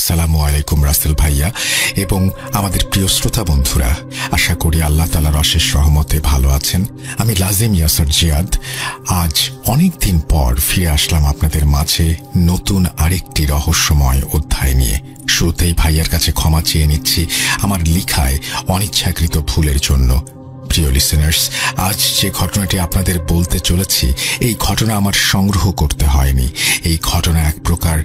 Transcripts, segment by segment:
আসসালামু আলাইকুম রাসেল ভাইয়া এবং আমাদের প্রিয় শ্রোতা বন্ধুরা, আশা করি আল্লাহ তাআলার অশেষ রহমতে ভালো আছেন। আমি লাজিম ইয়াসার জিয়াদ আজ অনেক দিন পর ফিরে আসলাম আপনাদের মাঝে নতুন আরেকটি রহস্যময় অধ্যায় নিয়ে। শুরুতেই ভাইয়ার কাছে ক্ষমা চেয়ে নিচ্ছি আমার লিখায় অনিচ্ছাকৃত ভুলের জন্য। প্রিয় লিসেনার্স, আজ যে ঘটনাটি আপনাদের বলতে চলেছি, এই ঘটনা আমার সংগ্রহ করতে হয়নি। এই ঘটনা এক প্রকার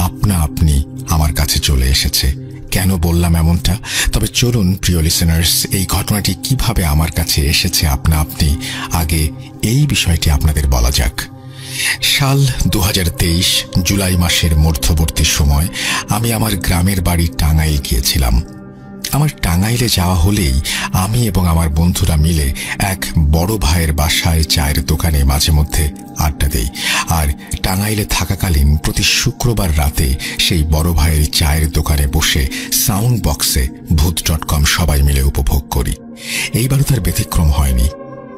আপনা আপনি আমার কাছে চলে এসেছে। কেন বললাম এমনটা? তবে চলুন প্রিয় লিসেনার্স, এই ঘটনাটি কিভাবে আমার কাছে এসেছে আপনা আপনি, আগে এই বিষয়টি আপনাদের বলা যাক। সাল 2023 জুলাই মাসের মধ্যবর্তী সময় আমি আমার গ্রামের বাড়ি টাঙ্গাইল গিয়েছিলাম। আমার টাঙ্গাইলে যাওয়া হলেই আমি এবং আমার বন্ধুরা মিলে এক বড় ভাইয়ের বাসায় চায়ের দোকানে মাঝে মধ্যে আড্ডা দেই। আর টাঙ্গাইলে থাকাকালীন প্রতি শুক্রবার রাতে সেই বড় ভাইয়ের চায়ের দোকানে বসে সাউন্ড বক্সে ভূত.com সবাই মিলে উপভোগ করি। এইবারও তার ব্যতিক্রম হয়নি।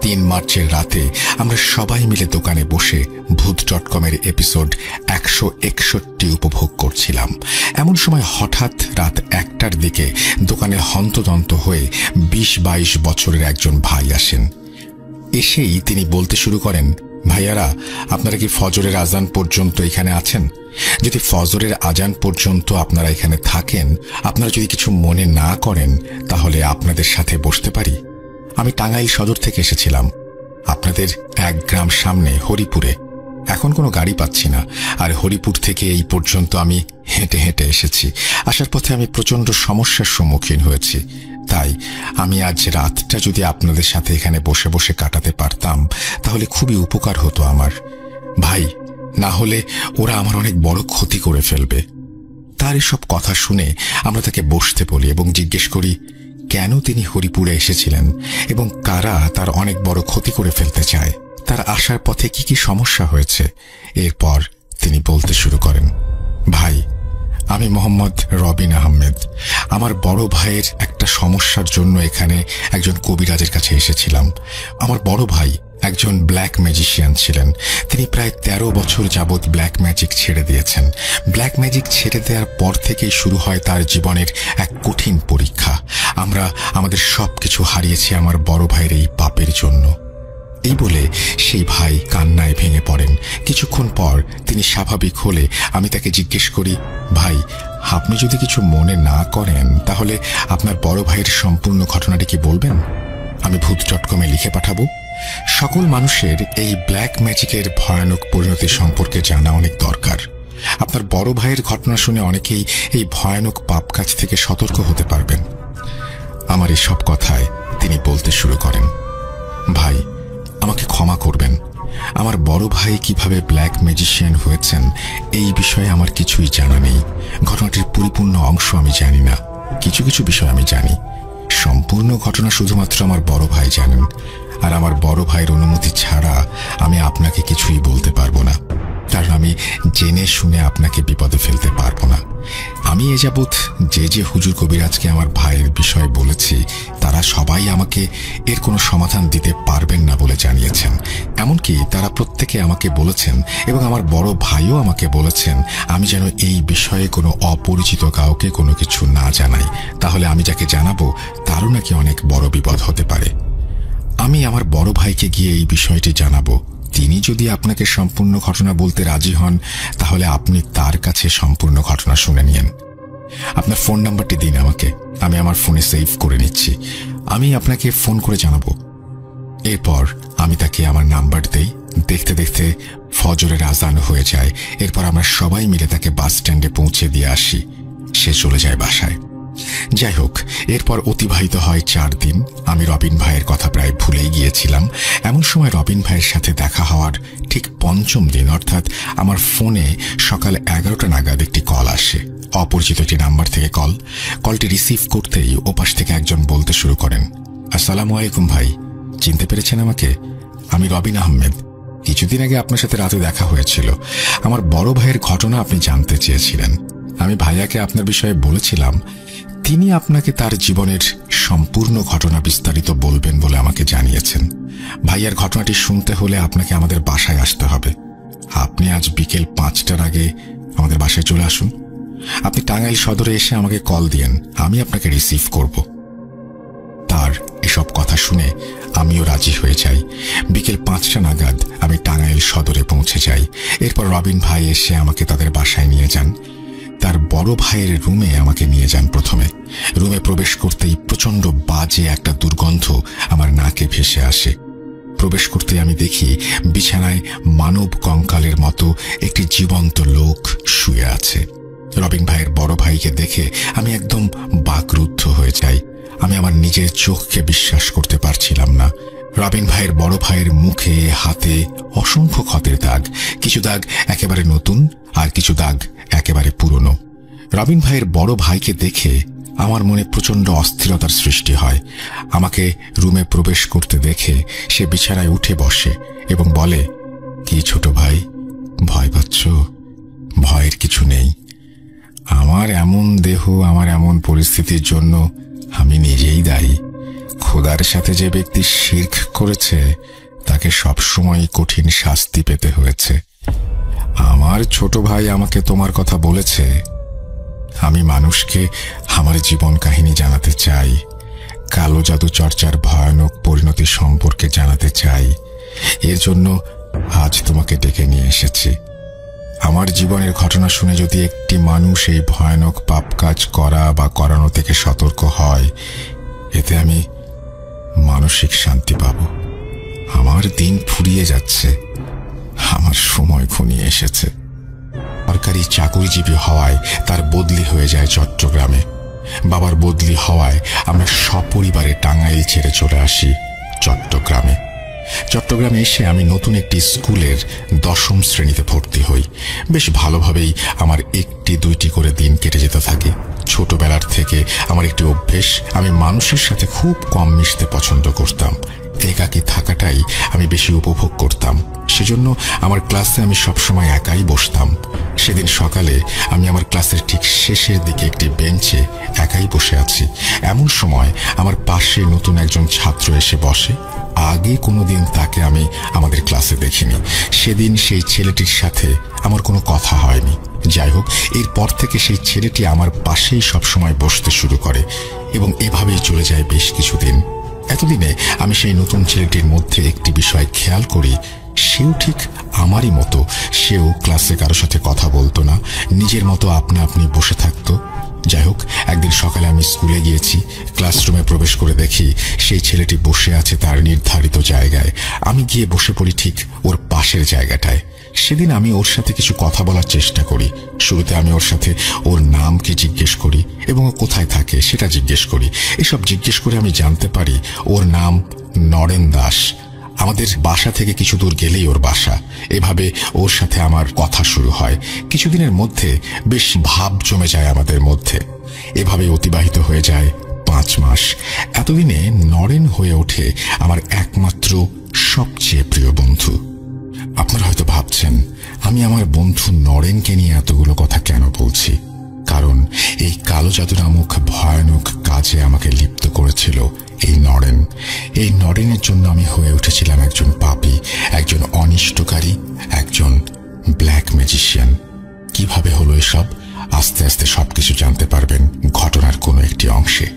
3 মার্চের রাতে আমরা সবাই মিলে দোকানে বসে ভূত.com-এর এপিসোড 161 উপভোগ করছিলাম। এমন সময় হঠাৎ রাত 1টার দিকে দোকানে হন্তদন্ত হয়ে 20-22 বছরের একজন ভাই আসেন। এসেই তিনি বলতে শুরু করেন, ভাইয়ারা, আপনারা কি ফজরের আজান পর্যন্ত এখানে আছেন? যদি ফজরের আজান পর্যন্ত আপনারা এখানে থাকেন, আপনারা যদি কিছু মনে না করেন, তাহলে আপনাদের সাথে বসতে পারি। আমি টাঙ্গাইল সদর থেকে এসেছিলাম, আপনাদের 1 গ্রাম সামনে হরিপুরে। এখন কোনো গাড়ি পাচ্ছি না, আর হরিপুর থেকে এই পর্যন্ত আমি হেঁটে হেঁটে এসেছি। আসার পথে আমি প্রচণ্ড সমস্যার সম্মুখীন হয়েছি। তাই আমি আজ রাতটা যদি আপনাদের সাথে এখানে বসে বসে কাটাতে পারতাম, তাহলে খুবই উপকার হতো আমার। ভাই, না হলে ওরা আমার অনেক বড় ক্ষতি করে ফেলবে। তার এসব কথা শুনে আমরা তাকে বসতে বলি এবং জিজ্ঞেস করি কেন তিনি হরিপুরে এসেছিলেন এবং কারা তার অনেক বড় ক্ষতি করে ফেলতে চায়, তার আসার পথে কি কি সমস্যা হয়েছে। এরপর তিনি বলতে শুরু করেন, ভাই, আমি মোহাম্মদ রবিন আহমেদ। আমার বড় ভাইয়ের একটা সমস্যার জন্য এখানে একজন কবিরাজের কাছে এসেছিলাম। আমার বড় ভাই একজন ব্ল্যাক ম্যাজিশিয়ান ছিলেন। তিনি প্রায় 13 বছর যাবৎ ব্ল্যাক ম্যাজিক ছেড়ে দিয়েছেন। ব্ল্যাক ম্যাজিক ছেড়ে দেওয়ার পর থেকেই শুরু হয় তার জীবনের এক কঠিন পরীক্ষা। আমরা আমাদের সবকিছু হারিয়েছি আমার বড় ভাইয়ের এই পাপের জন্য। এই বলে সেই ভাই কান্নায় ভেঙে পড়েন। কিছুক্ষণ পর তিনি স্বাভাবিক হলে আমি তাকে জিজ্ঞেস করি, ভাই, আপনি যদি কিছু মনে না করেন, তাহলে আপনার বড় ভাইয়ের সম্পূর্ণ ঘটনাটি কি বলবেন? আমি ভূত.com-এ লিখে পাঠাবো। সকল মানুষের এই ব্ল্যাক ম্যাজিকের ভয়ানক পরিণতি সম্পর্কে জানা অনেক দরকার। আপনার বড় ভাইয়ের ঘটনা শুনে অনেকেই এই ভয়ানক পাপ কাজ থেকে সতর্ক হতে পারবেন। আমার এই সব কথায় তিনি বলতে শুরু করেন, ভাই, আমাকে ক্ষমা করবেন। আমার বড় ভাই কিভাবে ব্ল্যাক ম্যাজিশিয়ান হয়েছেন এই বিষয়ে আমার কিছুই জানা নেই। ঘটনাটির পরিপূর্ণ অংশ আমি জানি না। কিছু কিছু বিষয় আমি জানি। সম্পূর্ণ ঘটনা শুধুমাত্র আমার বড় ভাই জানেন, আর আমার বড় ভাইয়ের অনুমতি ছাড়া আমি আপনাকে কিছুই বলতে পারবো না, কারণ আমি জেনে শুনে আপনাকে বিপদে ফেলতে পারবো না। আমি এ যাবৎ যে হুজুর কবিরাজকে আমার ভাইয়ের বিষয়ে বলেছি, তারা সবাই আমাকে এর কোনো সমাধান দিতে পারবেন না বলে জানিয়েছেন। এমনকি তারা প্রত্যেকে আমাকে বলেছেন এবং আমার বড় ভাইও আমাকে বলেছেন আমি যেন এই বিষয়ে কোনো অপরিচিত কাউকে কোনো কিছু না জানাই, তাহলে আমি যাকে জানাবো তারও নাকি অনেক বড় বিপদ হতে পারে। আমি আমার বড় ভাইকে গিয়ে এই বিষয়টি জানাবো। তিনি যদি আপনাকে সম্পূর্ণ ঘটনা বলতে রাজি হন, তাহলে আপনি তার কাছে সম্পূর্ণ ঘটনা শুনে নিন। আপনার ফোন নাম্বারটি দিন আমাকে, আমি আমার ফোনে সেভ করে নিচ্ছি। আমি আপনাকে ফোন করে জানাবো। এরপর আমি তাকে আমার নাম্বার দেই। দেখতে দেখতে ফজরের আজান হয়ে যায়। এরপর আমরা সবাই মিলে তাকে বাস স্ট্যান্ডে পৌঁছে দিয়ে আসি। সে চলে যায় বাসায়। যাই হোক, এরপর অতিবাহিত হয় 4 দিন। আমি রবিন ভাইয়ের কথা প্রায় ভুলেই গিয়েছিলাম। এমন সময় রবিন ভাইয়ের সাথে দেখা হওয়ার ঠিক 5ম দিন, অর্থাৎ আমার ফোনে সকাল 11টা নাগাদ একটি কল আসে। অপরিচিত একটি নাম্বার থেকে কলটি রিসিভ করতেই ওপাশ থেকে একজন বলতে শুরু করেন, আসসালামু আলাইকুম ভাই, চিনতে পেরেছেন আমাকে? আমি রবিন আহমেদ। কিছুদিন আগে আপনার সাথে রাতে দেখা হয়েছিল। আমার বড় ভাইয়ের ঘটনা আপনি জানতে চেয়েছিলেন। আমি ভাইয়াকে আপনার বিষয়ে বলেছিলাম। তিনি আপনাকে তার জীবনের সম্পূর্ণ ঘটনা বিস্তারিত বলবেন বলে আমাকে জানিয়েছেন। ভাইয়ার ঘটনাটি শুনতে হলে আপনাকে আমাদের বাসায় আসতে হবে। আপনি আজ বিকেল 5টার আগে আমাদের বাসায় চলে আসুন। আপনি টাঙ্গাইল সদরে এসে আমাকে কল দিয়েন, আমি আপনাকে রিসিভ করব। তার এসব কথা শুনে আমিও রাজি হয়ে যাই। বিকেল 5টা নাগাদ আমি টাঙ্গাইল সদরে পৌঁছে যাই। এরপর রবিন ভাই এসে আমাকে তাদের বাসায় নিয়ে যান। তার বড় ভাইয়ের রুমে আমাকে নিয়ে যান। প্রথমে রুমে প্রবেশ করতেই প্রচন্ড বাজে একটা দুর্গন্ধ আমার নাকে ভেসে আসে। প্রবেশ করতে আমি দেখি বিছানায় মানব কঙ্কালের মতো একটি জীবন্ত লোক শুয়ে আছে। রবিন ভাইয়ের বড় ভাইকে দেখে আমি একদম বাকরুদ্ধ হয়ে যাই। আমি আমার নিজের চোখকে বিশ্বাস করতে পারছিলাম না। রবিন ভাইয়ের বড় ভাইয়ের মুখে হাতে অসংখ্য ক্ষতের দাগ, কিছু দাগ একেবারে নতুন আর কিছু দাগ একেবারে পুরনো। রবিন ভাইয়ের বড় ভাইকে দেখে আমার মনে প্রচন্ড অস্থিরতার সৃষ্টি হয়। আমাকে রুমে প্রবেশ করতে দেখে সে বিছানায় উঠে বসে এবং বলে, কি ছোট ভাই, ভয় পাচ্ছ? ভয়ের কিছু নেই। আমার এমন দেহ, আমার এমন পরিস্থিতির জন্য আমি নিজেই দায়ী। খোদার সাথে যে ব্যক্তি শিরক করেছে তাকে সবসময় কঠিন শাস্তি পেতে হয়েছে। আমার ছোট ভাই আমাকে তোমার কথা বলেছে। আমি মানুষকে আমার জীবন কাহিনী জানাতে চাই, কালো জাদু চর্চার ভয়ানক পরিণতি সম্পর্কে জানাতে চাই। এর জন্য আজ তোমাকে ডেকে নিয়ে এসেছি। আমার জীবনের ঘটনা শুনে যদি একটি মানুষ এই ভয়ানক পাপ কাজ করা বা করানো থেকে সতর্ক হয়, এতে আমি মানসিক শান্তি পাব। আমার দিন ফুরিয়ে যাচ্ছে, আমার সময় ঘনিয়ে এসেছে। সরকারি চাকরিজীবী হওয়ায় তার বদলি হয়ে যায় চট্টগ্রামে। বাবার বদলি হওয়ায় আমরা সপরিবারে টাঙ্গাইল ছেড়ে চলে আসি চট্টগ্রামে। চট্টগ্রামে এসে আমি নতুন একটি স্কুলের 10ম শ্রেণীতে ভর্তি হই। বেশ ভালোভাবেই আমার 1-2টি করে দিন কেটে যেতে থাকে। ছোটবেলার থেকে আমার একটি অভ্যেস, আমি মানুষের সাথে খুব কম মিশতে পছন্দ করতাম। একাকী থাকাটাই আমি বেশি উপভোগ করতাম। সেজন্য আমার ক্লাসে আমি সবসময় একাই বসতাম। সেদিন সকালে আমি আমার ক্লাসের ঠিক শেষের দিকে একটি বেঞ্চে একাই বসে আছি। এমন সময় আমার পাশে নতুন একজন ছাত্র এসে বসে। আগে কোনোদিন তাকে আমি আমাদের ক্লাসে দেখিনি। সেদিন সেই ছেলেটির সাথে আমার কোনো কথা হয়নি। যাই হোক, এরপর থেকে সেই ছেলেটি আমার পাশেই সবসময় বসতে শুরু করে এবং এভাবেই চলে যায় বেশ কিছুদিন। এতদিনে আমি সেই নতুন ছেলেটির মধ্যে একটি বিষয় খেয়াল করি, সেও ঠিক আমারই মতো। সেও ক্লাসে কারো সাথে কথা বলতো না, নিজের মতো আপনা আপনি বসে থাকতো। যাই হোক, একদিন সকালে আমি স্কুলে গিয়েছি। ক্লাসরুমে প্রবেশ করে দেখি সেই ছেলেটি বসে আছে তার নির্ধারিত জায়গায়। আমি গিয়ে বসে পড়ি ঠিক ওর পাশের জায়গাটায়। সেদিন আমি ওর সাথে কিছু কথা বলার চেষ্টা করি। শুরুতে আমি ওর সাথে ওর নাম কি জিজ্ঞেস করি এবং ও কোথায় থাকে সেটা জিজ্ঞেস করি। এসব জিজ্ঞেস করে আমি জানতে পারি ওর নাম নরেন দাস। আমাদের বাসা থেকে কিছু দূর গেলেই ওর বাসা। এভাবে ওর সাথে আমার কথা শুরু হয়। কিছুদিনের মধ্যে বেশ ভাব জমে যায় আমাদের মধ্যে। এভাবে অতিবাহিত হয়ে যায় 5 মাস। এতদিনে নরেন হয়ে ওঠে আমার একমাত্র সবচেয়ে প্রিয় বন্ধু। আপনারা হয়তো ভাবছেন আমি আমার বন্ধু নরেনকে নিয়ে এতগুলো কথা কেন বলছি। কারণ এই কালো জাদু নামক ভয়ানক কাজে আমাকে লিপ্ত করেছিল এই নরেন। এই নরেনের জন্য আমি হয়ে উঠেছিলাম একজন পাপী, একজন অনিষ্টকারী, একজন ব্ল্যাক ম্যাজিশিয়ান। কিভাবে হলো এসব, আস্তে আস্তে সবকিছু জানতে পারবেন ঘটনার কোনো একটি অংশে।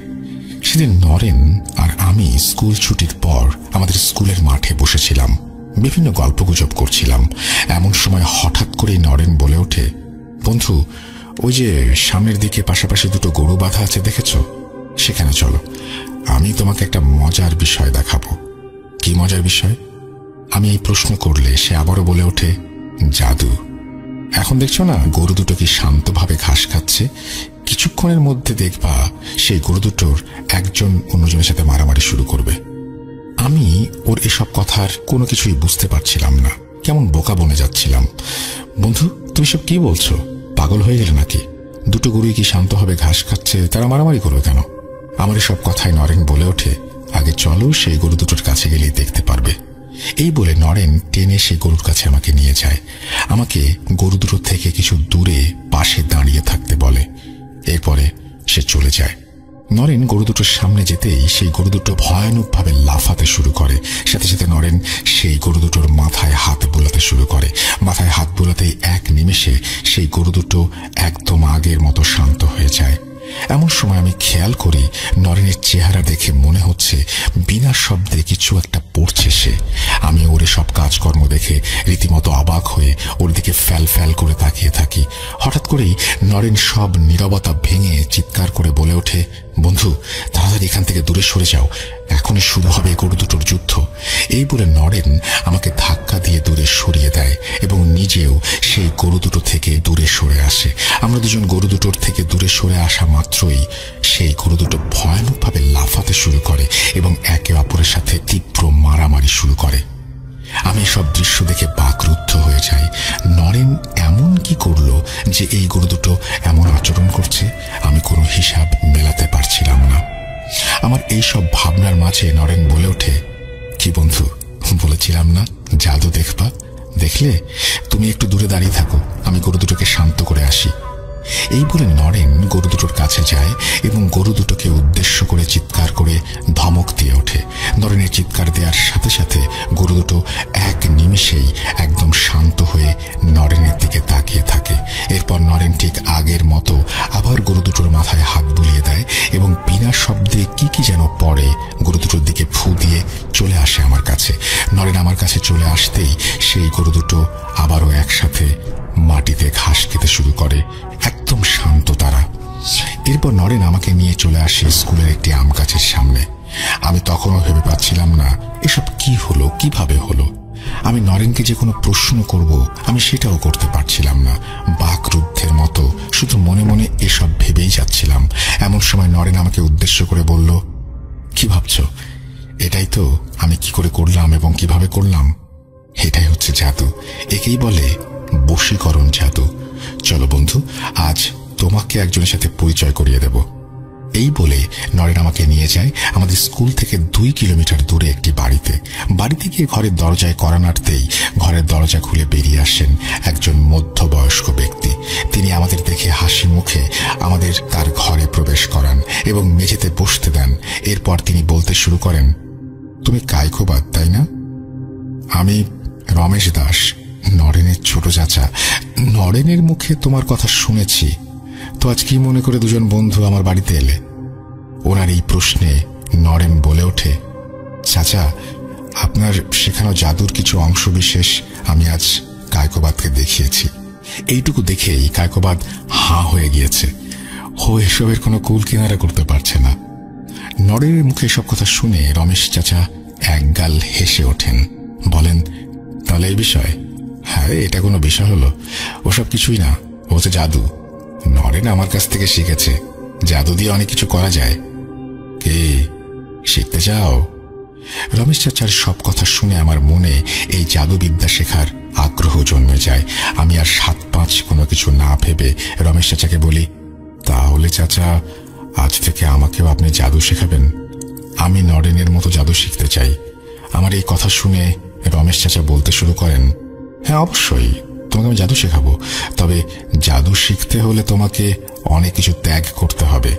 সেদিন নরেন আর আমি স্কুল ছুটির পর আমাদের স্কুলের মাঠে বসেছিলাম, বিভিন্ন গল্পগুজব করছিলাম। এমন সময় হঠাৎ করেই নরেন বলে ওঠে, বন্ধু, ওই যে সামনের দিকে পাশাপাশি 2টো গরু বাঁধা আছে দেখেছ, সেখানে চলো, আমি তোমাকে একটা মজার বিষয় দেখাবো। কি মজার বিষয়? আমি এই প্রশ্ন করলে সে আবারও বলে ওঠে, জাদু। এখন দেখছো না গরু দুটো কি শান্তভাবে ঘাস খাচ্ছে, কিছুক্ষণের মধ্যে দেখবা সেই গরু দুটোর একজন অন্যজনের সাথে মারামারি শুরু করবে। আমি ওর এসব কথার কোনো কিছুই বুঝতে পারছিলাম না, কেমন বোকা বনে যাচ্ছিলাম। বন্ধু, তুমি সব কি বলছো? পাগল হয়ে গেলে নাকি? 2টো গরুই কি শান্তভাবে ঘাস খাচ্ছে, তারা মারামারি করবে কেন? আমার এসব কথায় নরেন বলে ওঠে, আগে চলো, সেই গরু দুটোর কাছে গেলেই দেখতে পারবে। এই বলে নরেন টেনে সেই গরুর কাছে আমাকে নিয়ে যায়। আমাকে গরু দুটোর থেকে কিছু দূরে পাশে দাঁড়িয়ে থাকতে বলে। এরপরে সে চলে যায়। নরেন গরু দুটোর সামনে যেতেই সেই গরু দুটো ভয়ানকভাবে লাফাতে শুরু করে। সাথে সাথে নরেন সেই গরু দুটোর মাথায় হাত বোলাতে শুরু করে। মাথায় হাত বোলাতেই এক নিমেষে সেই গরু দুটো একদম আগের মতো শান্ত হয়ে যায়। এমন সময় আমি খেয়াল করি নরেনের চেহারা দেখে মনে হচ্ছে বিনা শব্দে কিছু একটা পড়ছে সে। আমি ওর সব কাজকর্ম দেখে রীতিমতো অবাক হয়ে ওর দিকে ফ্যাল ফ্যাল করে তাকিয়ে থাকি। হঠাৎ করেই নরেন সব নীরবতা ভেঙে চিৎকার করে বলে ওঠে, বন্ধু তাড়াতাড়ি এখান থেকে দূরে সরে যাও, এখনই শুরু হবে গরু দুটোর যুদ্ধ। এই বলে নরেন আমাকে ধাক্কা দিয়ে দূরে সরিয়ে দেয় এবং নিজেও সেই গরু দুটো থেকে দূরে সরে আসে। আমরা দুজন গরু দুটোর থেকে দূরে সরে আসা মাত্রই সেই গরু দুটো ভয়ানকভাবে লাফাতে শুরু করে এবং একে অপরের সাথে তীব্র মারামারি শুরু করে। আমি সব দৃশ্য দেখে বাকরুদ্ধ হয়ে যাই। নরেন এমন কি করলো যে এই গরু দুটো এমন আচরণ করছে? আমি কোনো হিসাব মেলাতে পারছিলাম না। আমার এই সব ভাবনার মাঝে নরেন বলে ওঠে, কি বন্ধু, বলেছিলাম না জাদু দেখবা? দেখলে? তুমি একটু দূরে দাঁড়িয়ে থাকো, আমি গরু দুটোকে শান্ত করে আসি। এই বলে নরেন গরু দুটোর কাছে যায় এবং গরু দুটোকে উদ্দেশ্য করে চিৎকার করে ধমক দিয়ে ওঠে। নরেনের চিৎকার দেওয়ার সাথে সাথে গরু দুটো এক নিমেষেই একদম শান্ত হয়ে নরেনের দিকে তাকিয়ে থাকে। এরপর নরেন ঠিক আগের মতো আবার গরু দুটোর মাথায় হাত বুলিয়ে দেয় এবং বিনা শব্দে কি কি যেন পড়ে গরু দুটোর দিকে ফু দিয়ে চলে আসে আমার কাছে। নরেন আমার কাছে চলে আসতেই সেই গরু দুটো আবারও একসাথে মাটিতে ঘাস খেতে শুরু করে, একদম শান্ত তারা। এরপর নরেন আমাকে নিয়ে চলে আসে স্কুলের একটি আম গাছের সামনে। আমি তখনও ভেবে পাচ্ছিলাম না এসব কি হলো, কিভাবে হলো। আমি নরেনকে যে কোনো প্রশ্ন করব আমি সেটাও করতে পারছিলাম না। বাকরুদ্ধের মতো শুধু মনে মনে এসব ভেবেই যাচ্ছিলাম। এমন সময় নরেন আমাকে উদ্দেশ্য করে বলল, কি ভাবছ? এটাই তো আমি কি করে করলাম এবং কিভাবে করলাম। এটাই হচ্ছে জাদু, একেই বলে বশীকরণ জাদু। চলো বন্ধু, আজ তোমাকে একজনের সাথে পরিচয় করিয়ে দেব। এই বলে নরেন আমাকে নিয়ে যায় আমাদের স্কুল থেকে 2 কিলোমিটার দূরে একটি বাড়িতে। বাড়িতে গিয়ে ঘরের দরজায় কড়া নাড়তেই ঘরের দরজা খুলে বেরিয়ে আসেন একজন মধ্যবয়স্ক ব্যক্তি। তিনি আমাদের দেখে হাসি মুখে আমাদের তার ঘরে প্রবেশ করান এবং মেঝেতে বসতে দেন। এরপর তিনি বলতে শুরু করেন, তুমি কায়কোবাদ, তাই না? আমি রমেশ দাস, নরেনের ছোট চাচা। নরেনের মুখে তোমার কথা শুনেছি, তো আজ কি মনে করে দুজন বন্ধু আমার বাড়িতে এলে? ওনার এই প্রশ্নে নরেন বলে ওঠে, চাচা আপনার শেখানো জাদুর কিছু অংশ বিশেষ আমি আজ কায়কোবাদকে দেখিয়েছি। এইটুকু দেখেই কায়কোবাদ হাঁ হয়ে গিয়েছে। ও এসবের কোনো কুল কিনারা করতে পারছে না। নরেনের মুখে সব কথা শুনে রমেশ চাচা একগাল হেসে ওঠেন, বলেন, তাহলে এই বিষয়? হ্যাঁ, এটা কোনো বিষয় হলো? ওসব কিছুই না, ও হচ্ছে জাদু। নরেন আমার কাছ থেকে শিখেছে, জাদু দিয়ে অনেক কিছু করা যায়। কে শিখতে চাও? রমেশ চাচার সব কথা শুনে আমার মনে এই জাদুবিদ্যা শেখার আগ্রহ জন্মে যায়। আমি আর 7-5 কোনো কিছু না ভেবে রমেশ চাচাকে বলি, তাহলে চাচা আজ থেকে আমাকেও আপনি জাদু শেখাবেন? আমি নরেনের মতো জাদু শিখতে চাই। আমার এই কথা শুনে রমেশ চাচা বলতে শুরু করেন, হ্যাঁ অবশ্যই তোমাকে আমি জাদু শেখাবো, তবে জাদু শিখতে হলে তোমাকে অনেক কিছু ত্যাগ করতে হবে।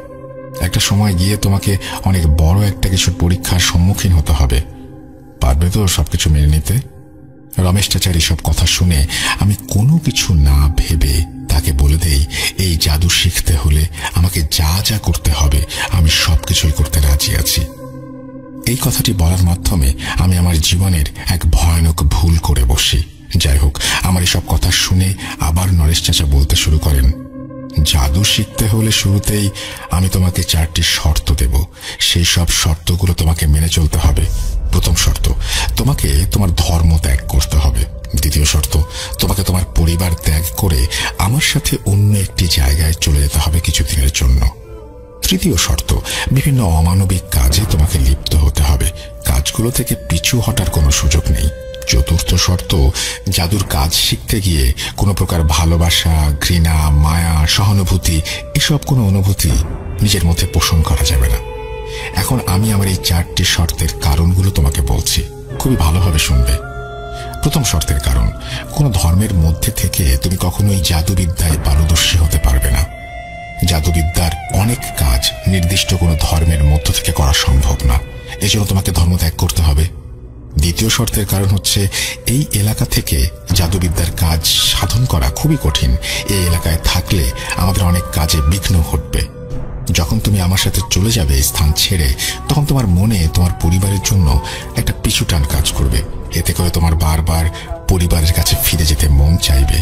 একটা সময় গিয়ে তোমাকে অনেক বড় একটা কিছুর পরীক্ষার সম্মুখীন হতে হবে। পারবে তো সবকিছু মেনে নিতে? রমেশ চাচার এসব কথা শুনে আমি কোনো কিছু না ভেবে তাকে বলে দেই, এই জাদু শিখতে হলে আমাকে যা যা করতে হবে আমি সবকিছুই করতে রাজি আছি। এই কথাটি বলার মাধ্যমে আমি আমার জীবনের এক ভয়ানক ভুল করে বসি। যাই হোক, আমার এসব কথা শুনে আবার নরেশ চাচা বলতে শুরু করেন, জাদু শিখতে হলে শুরুতেই আমি তোমাকে 4টি শর্ত দেব। সেই সব শর্তগুলো তোমাকে মেনে চলতে হবে। প্রথম শর্ত, তোমাকে তোমার ধর্ম ত্যাগ করতে হবে। দ্বিতীয় শর্ত, তোমাকে তোমার পরিবার ত্যাগ করে আমার সাথে অন্য একটি জায়গায় চলে যেতে হবে কিছুদিনের জন্য। তৃতীয় শর্ত, বিভিন্ন অমানবিক কাজে তোমাকে লিপ্ত হতে হবে। কাজগুলো থেকে পিছু হটার কোনো সুযোগ নেই। চতুর্থ শর্ত, জাদুর কাজ শিখতে গিয়ে কোনো প্রকার ভালোবাসা, ঘৃণা, মায়া, সহানুভূতি এসব কোনো অনুভূতি নিজের মধ্যে পোষণ করা যাবে না। এখন আমি আমার এই 4টি শর্তের কারণগুলো তোমাকে বলছি, খুবই ভালোভাবে শুনবে। প্রথম শর্তের কারণ, কোনো ধর্মের মধ্যে থেকে তুমি কখনোই জাদুবিদ্যায় পারদর্শী হতে পারবে না। জাদুবিদ্যার অনেক কাজ নির্দিষ্ট কোনো ধর্মের মধ্য থেকে করা সম্ভব না, এজন্য তোমাকে ধর্ম ত্যাগ করতে হবে। দ্বিতীয় শর্তের কারণ হচ্ছে এই এলাকা থেকে জাদুবিদ্যার কাজ সাধন করা খুবই কঠিন। এই এলাকায় থাকলে আমাদের অনেক কাজে বিঘ্ন ঘটবে। যখন তুমি আমার সাথে চলে যাবে এই স্থান ছেড়ে, তখন তোমার মনে তোমার পরিবারের জন্য একটা পিছুটান কাজ করবে। এতে করে তোমার বারবার পরিবারের কাছে ফিরে যেতে মন চাইবে।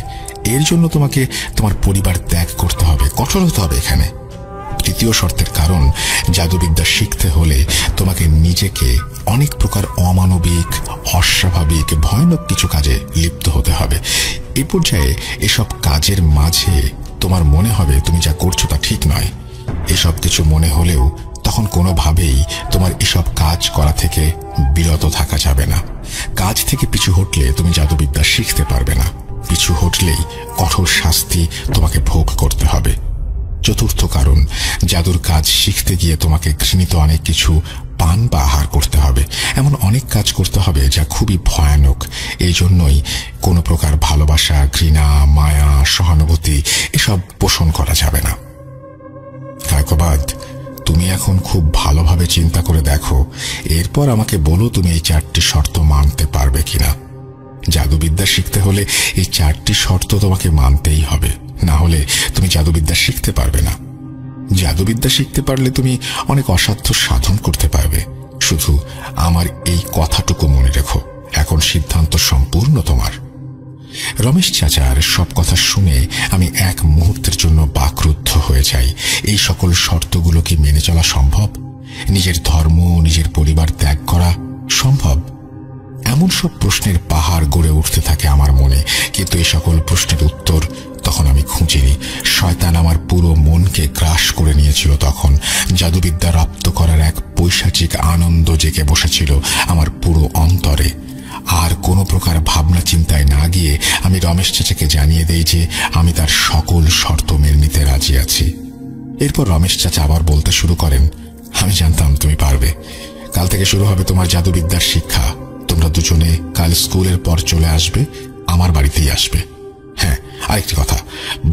এর জন্য তোমাকে তোমার পরিবার ত্যাগ করতে হবে, কঠোর হতে হবে এখানে। তৃতীয় শর্তের কারণ, জাদুবিদ্যা শিখতে হলে তোমাকে নিজেকে অনেক প্রকার অমানবিক, অস্বাভাবিক, ভয়ানক কিছু কাজে লিপ্ত হতে হবে। এই পর্যায়ে এসব কাজের মাঝে তোমার মনে হবে তুমি যা করছো তা ঠিক নয়। এসব কিছু মনে হলেও তখন কোনোভাবেই তোমার এসব কাজ করা থেকে বিরত থাকা যাবে না। কাজ থেকে পিছু হটলে তুমি জাদুবিদ্যা শিখতে পারবে না। পিছু হটলেই কঠোর শাস্তি তোমাকে ভোগ করতে হবে। চতুর্থ কারণ, জাদুর কাজ শিখতে গিয়ে তোমাকে ঘৃণিত অনেক কিছু পান বা আহার করতে হবে। এমন অনেক কাজ করতে হবে যা খুবই ভয়ানক। এই জন্যই কোনো প্রকার ভালোবাসা, ঘৃণা, মায়া, সহানুভূতি এসব পোষণ করা যাবে না। কায়কোবাদ, তুমি এখন খুব ভালোভাবে চিন্তা করে দেখো, এরপর আমাকে বলো তুমি এই 4টি শর্ত মানতে পারবে কিনা। জাদুবিদ্যা শিখতে হলে এই 4টি শর্ত তোমাকে মানতেই হবে, না হলে তুমি জাদুবিদ্যা শিখতে পারবে না। জাদুবিদ্যা শিখতে পারলে তুমি অনেক অসাধ্য সাধন করতে পারবে। শুধু আমার এই কথাটুকু মনে রেখো, এখন সিদ্ধান্ত সম্পূর্ণ তোমার। রমেশ চাচার সব কথা শুনে আমি এক মুহূর্তের জন্য বাকরুদ্ধ হয়ে যাই। এই সকল শর্তগুলো কি মেনে চলা সম্ভব? নিজের ধর্ম, নিজের পরিবার ত্যাগ করা সম্ভব? এমন সব প্রশ্নের পাহাড় গড়ে উঠতে থাকে আমার মনে, কিন্তু এই সকল প্রশ্নের উত্তর তখন আমি খুঁজিনি। শয়তান আমার পুরো মনকে গ্রাস করে নিয়েছিল। তখন জাদুবিদ্যা রপ্ত করার এক পৈশাচিক আনন্দ জেগে বসেছিল আমার পুরো অন্তরে। আর কোনো প্রকার ভাবনা চিন্তায় না গিয়ে আমি রমেশ চাচাকে জানিয়ে দেই যে আমি তার সকল শর্ত মেনে নিতে রাজি আছি। এরপর রমেশ চাচা আবার বলতে শুরু করেন, আমি জানতাম তুমি পারবে। কাল থেকে শুরু হবে তোমার জাদুবিদ্যার শিক্ষা। তোমরা দুজনে কাল স্কুলের পর চলে আসবে, আমার বাড়িতেই আসবে। হ্যাঁ, আরেকটি কথা,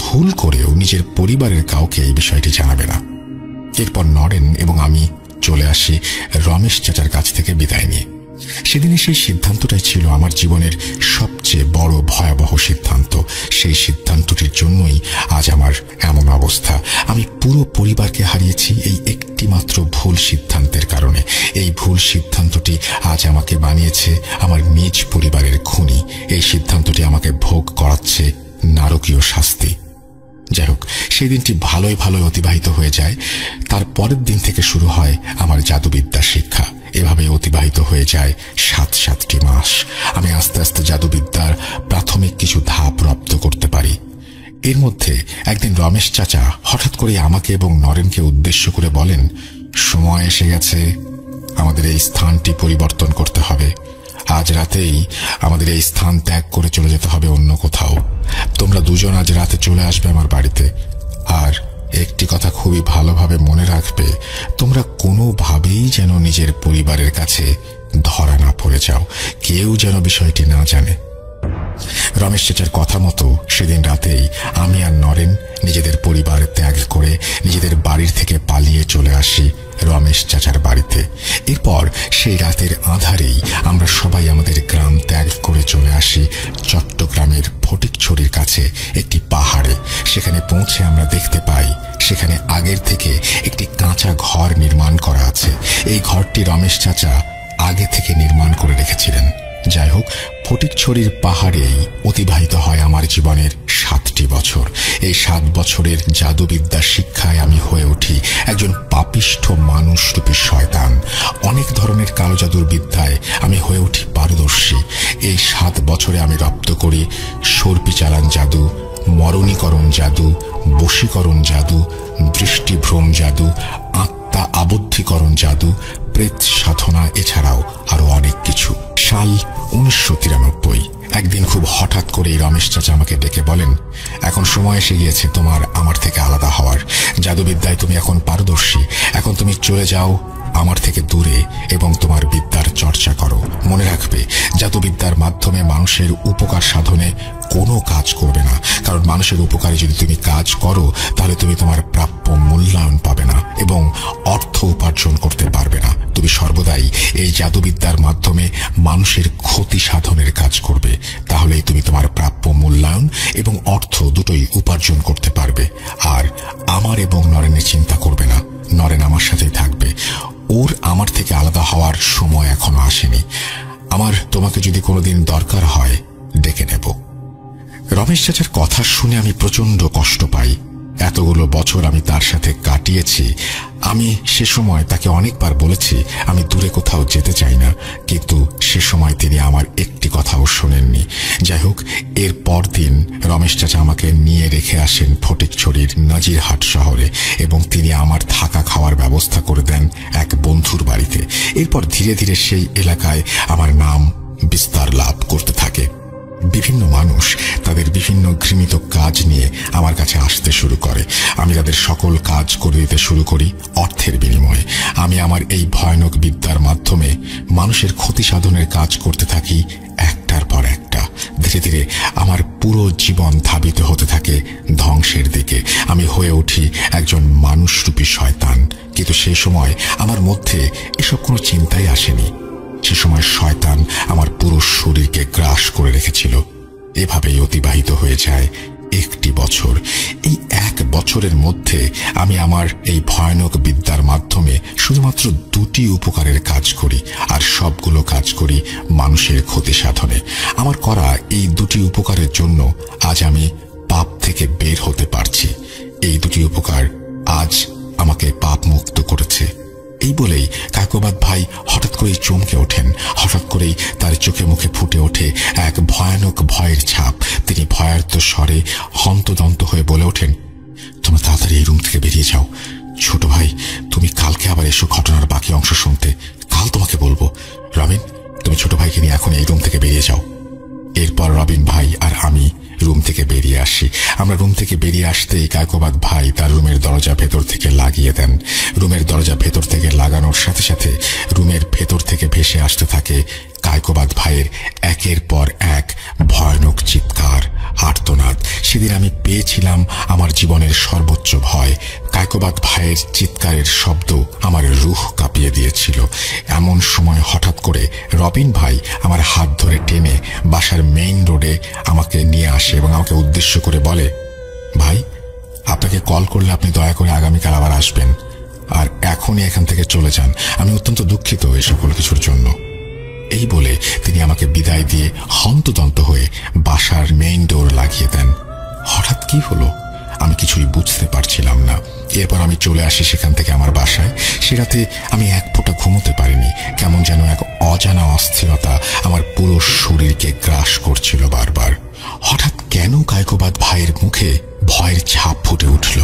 ভুল করেও নিজের পরিবারের কাউকে এই বিষয়টি জানাবে না। এরপর নরেন এবং আমি চলে আসি রমেশ চাচার কাছ থেকে বিদায় নিয়ে। সেদিনে সেই সিদ্ধান্তটাই ছিল আমার জীবনের সবচেয়ে বড় ভয়াবহ সিদ্ধান্ত। সেই সিদ্ধান্তটির জন্যই আজ আমার এমন অবস্থা। আমি পুরো পরিবারকে হারিয়েছি এই একটি মাত্র ভুল সিদ্ধান্তের কারণে। এই ভুল সিদ্ধান্তটি আজ আমাকে বানিয়েছে আমার নিজ পরিবারের খুনি। এই সিদ্ধান্তটি আমাকে ভোগ করাচ্ছে নারকীয় শাস্তি। যাই হোক, সেই দিনটি ভালোই অতিবাহিত হয়ে যায়। তার পরের দিন থেকে শুরু হয় আমার জাদুবিদ্যা শিক্ষা। এভাবে অতিবাহিত হয়ে যায় 7টি মাস। আমি আস্তে আস্তে জাদুবিদ্যার প্রাথমিক কিছু ধাপ রপ্ত করতে পারি। এর মধ্যে একদিন রমেশ চাচা হঠাৎ করে আমাকে এবং নরেনকে উদ্দেশ্য করে বলেন, সময় এসে গেছে, আমাদের এই স্থানটি পরিবর্তন করতে হবে। আজ রাতেই আমাদের এই স্থান ত্যাগ করে চলে যেতে হবে অন্য কোথাও। তোমরা দুজন আজ রাতে চলে আসবে আমার বাড়িতে। আর একটি কথা খুবই ভালোভাবে মনে রাখবে, তোমরা কোনোভাবেই যেন নিজের পরিবারের কাছে ধরা না পড়ে যাও। কেউ যেন বিষয়টি না জানে। রমেশ চাচার কথা মতো সেদিন রাতেই আমি আর নরেন নিজেদের পরিবার ত্যাগ করে নিজেদের বাড়ির থেকে পালিয়ে চলে আসি রমেশ চাচার বাড়িতে। এরপর সেই রাতের আঁধারেই আমরা সবাই আমাদের গ্রাম ত্যাগ করে চলে আসি চট্টগ্রামের ফটিকছড়ির কাছে একটি পাহাড়ে। সেখানে পৌঁছে আমরা দেখতে পাই সেখানে আগের থেকে একটি কাঁচা ঘর নির্মাণ করা আছে। এই ঘরটি রমেশ চাচা আগে থেকে নির্মাণ করে রেখেছিলেন। যাই হোক, ফটিকছড়ির পাহাড়েই অতিবাহিত হয় আমার জীবনের 7টি বছর। এই 7 বছরের জাদুবিদ্যা শিক্ষায় আমি হয়ে উঠি একজন পাপিষ্ঠ মানুষরূপী শয়তান। অনেক ধরনের কালো জাদুর বিদ্যায় আমি হয়ে উঠি পারদর্শী। এই 7 বছরে আমি রপ্ত করি সর্পি চালান জাদু, মরণীকরণ জাদু, বশীকরণ জাদু, দৃষ্টিভ্রম জাদু, আত্মা আবদ্ধীকরণ জাদু, প্রেত সাধনা, এছাড়াও আরো অনেক কিছু। সাল 1993। একদিন খুব হঠাৎ করে রমেশ চাচা আমাকে ডেকে বলেন, এখন সময় এসে গিয়েছে তোমার আমার থেকে আলাদা হওয়ার। জাদুবিদ্যায় তুমি এখন পারদর্শী। এখন তুমি চলে যাও আমার থেকে দূরে এবং তোমার বিদ্যার চর্চা করো। মনে রাখবে, জাদুবিদ্যার মাধ্যমে মানুষের উপকার সাধনে কোনো কাজ করবে না, কারণ মানুষের উপকারে যদি তুমি কাজ করো তাহলে তুমি তোমার প্রাপ্য মূল্যায়ন পাবে না এবং অর্থ উপার্জন করতে পারবে না। তুমি সর্বদাই এই জাদুবিদ্যার মাধ্যমে মানুষের ক্ষতি সাধনের কাজ করবে, তাহলেই তুমি তোমার প্রাপ্য মূল্যায়ন এবং অর্থ দুটোই উপার্জন করতে পারবে। আর আমার এবং নরেনের চিন্তা করবে না, নরেন আমার সাথেই থাকবে। ওর আমার থেকে আলাদা হওয়ার সময় এখনো আসেনি। আমার তোমাকে যদি কোনোদিন দরকার হয় ডেকে নেব। রমেশ চাচার কথা শুনে আমি প্রচন্ড কষ্ট পাই। এতগুলো বছর আমি তার সাথে কাটিয়েছি। আমি সে সময় তাকে অনেকবার বলেছি আমি দূরে কোথাও যেতে চাই না, কিন্তু সে সময় তিনি আমার একটি কথাও শোনেননি। যাই হোক, এর পরদিন রমেশ চাচা আমাকে নিয়ে রেখে আসেন ফটিকছড়ির নাজিরহাট শহরে এবং তিনি আমার থাকা খাওয়ার ব্যবস্থা করে দেন এক বন্ধুর বাড়িতে। এরপর ধীরে ধীরে সেই এলাকায় আমার নাম বিস্তার লাভ করতে থাকে। বিভিন্ন মানুষ তাদের বিভিন্ন ঘৃণিত কাজ নিয়ে আমার কাছে আসতে শুরু করে। আমি তাদের সকল কাজ করে দিতে শুরু করি অর্থের বিনিময়ে। আমি আমার এই ভয়ানক বিদ্যার মাধ্যমে মানুষের ক্ষতি সাধনের কাজ করতে থাকি একটার পর একটা। ধীরে ধীরে আমার পুরো জীবন ধাবিত হতে থাকে ধ্বংসের দিকে। আমি হয়ে উঠি একজন মানুষরূপী শয়তান। কিন্তু সেই সময় আমার মধ্যে এসব কোনো চিন্তাই আসেনি। সে সময় শয়তান আমার পুরো শরীরকে গ্রাস করে রেখেছিল। এভাবেই অতিবাহিত হয়ে যায় একটি বছর। এই এক বছরের মধ্যে আমি আমার এই ভয়ানক বিদ্যার মাধ্যমে শুধুমাত্র দুটি উপকারের কাজ করি, আর সবগুলো কাজ করি মানুষের ক্ষতি সাধনে। আমার করা এই দুটি উপকারের জন্য আজ আমি পাপ থেকে বের হতে পারছি। এই দুটি উপকার আজ আমাকে পাপ মুক্ত করেছে। এই বলেই কায়কোবাদ ভাই হঠাৎ করেই চমকে ওঠেন। হঠাৎ করেই তার চোখে মুখে ফুটে ওঠে এক ভয়ানক ভয়ের ছাপ। তিনি ভয়ার্ত স্বরে হন্তদন্ত হয়ে বলে ওঠেন, তোমরা তাড়াতাড়ি এই রুম থেকে বেরিয়ে যাও। ছোট ভাই, তুমি কালকে আবার এসো ঘটনার বাকি অংশ শুনতে। কাল তোমাকে বলবো। রবিন, তুমি ছোট ভাইকে নিয়ে এখন এই রুম থেকে বেরিয়ে যাও। এরপর রবিন ভাই আর আমি রুম থেকে বেরিয়ে আসি। আমরা রুম থেকে বেরিয়ে আসতেই কায়কোবাদ ভাই তার রুমের দরজা ভেতর থেকে লাগিয়ে দেন। রুমের দরজা ভেতর থেকে লাগানোর সাথে সাথে রুমের ভেতর থেকে ভেসে আসতে থাকে কায়কোবাদ ভাইয়ের একের পর এক ভয়ানক চিৎকার, আর্তনাদ। সেদিন আমি পেয়েছিলাম আমার জীবনের সর্বোচ্চ ভয়। কায়কোবাদ ভাইয়ের চিৎকারের শব্দ আমার রুহ কাঁপিয়ে দিয়েছিল। এমন সময় হঠাৎ করে রবিন ভাই আমার হাত ধরে টেনে বাসার মেইন রোডে আমাকে নিয়ে আসে এবং আমাকে উদ্দেশ্য করে বলে, ভাই, আপনাকে কল করলে আপনি দয়া করে আগামীকাল আবার আসবেন, আর এখনই এখান থেকে চলে যান। আমি অত্যন্ত দুঃখিত এই সকল কিছুর জন্য। এই বলে তিনি আমাকে বিদায় দিয়ে হন্তদন্ত হয়ে বাসার মেইন ডোর লাগিয়ে দেন। হঠাৎ কি হলো আমি কিছুই বুঝতে পারছিলাম না। এরপর আমি চলে আসি সেখান থেকে আমার বাসায়। সে রাতে আমি এক ফোঁটা ঘুমোতে পারিনি। কেমন যেন এক অজানা অস্থিরতা আমার পুরো শরীরকে গ্রাস করছিল বারবার। হঠাৎ কেন কায়কোবাদ ভাইয়ের মুখে ভয়ের ছাপ ফুটে উঠল।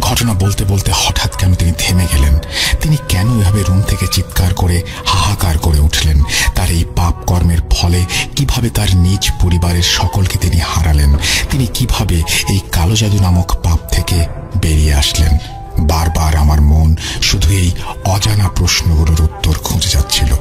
ঘটনা বলতে বলতে হঠাৎ কেন তিনি থেমে গেলেন। তিনি কেন এভাবে রুম থেকে চিৎকার করে হাহাকার করে উঠলেন? তার এই পাপ কর্মের ফলে কিভাবে তার নিজ পরিবারের সকলকে তিনি হারালেন? তিনি কিভাবে এই কালো জাদু নামক পাপ থেকে বেরিয়ে আসলেন? বারবার আমার মন শুধু এই অজানা প্রশ্নগুলোর উত্তর খুঁজে যাচ্ছিল।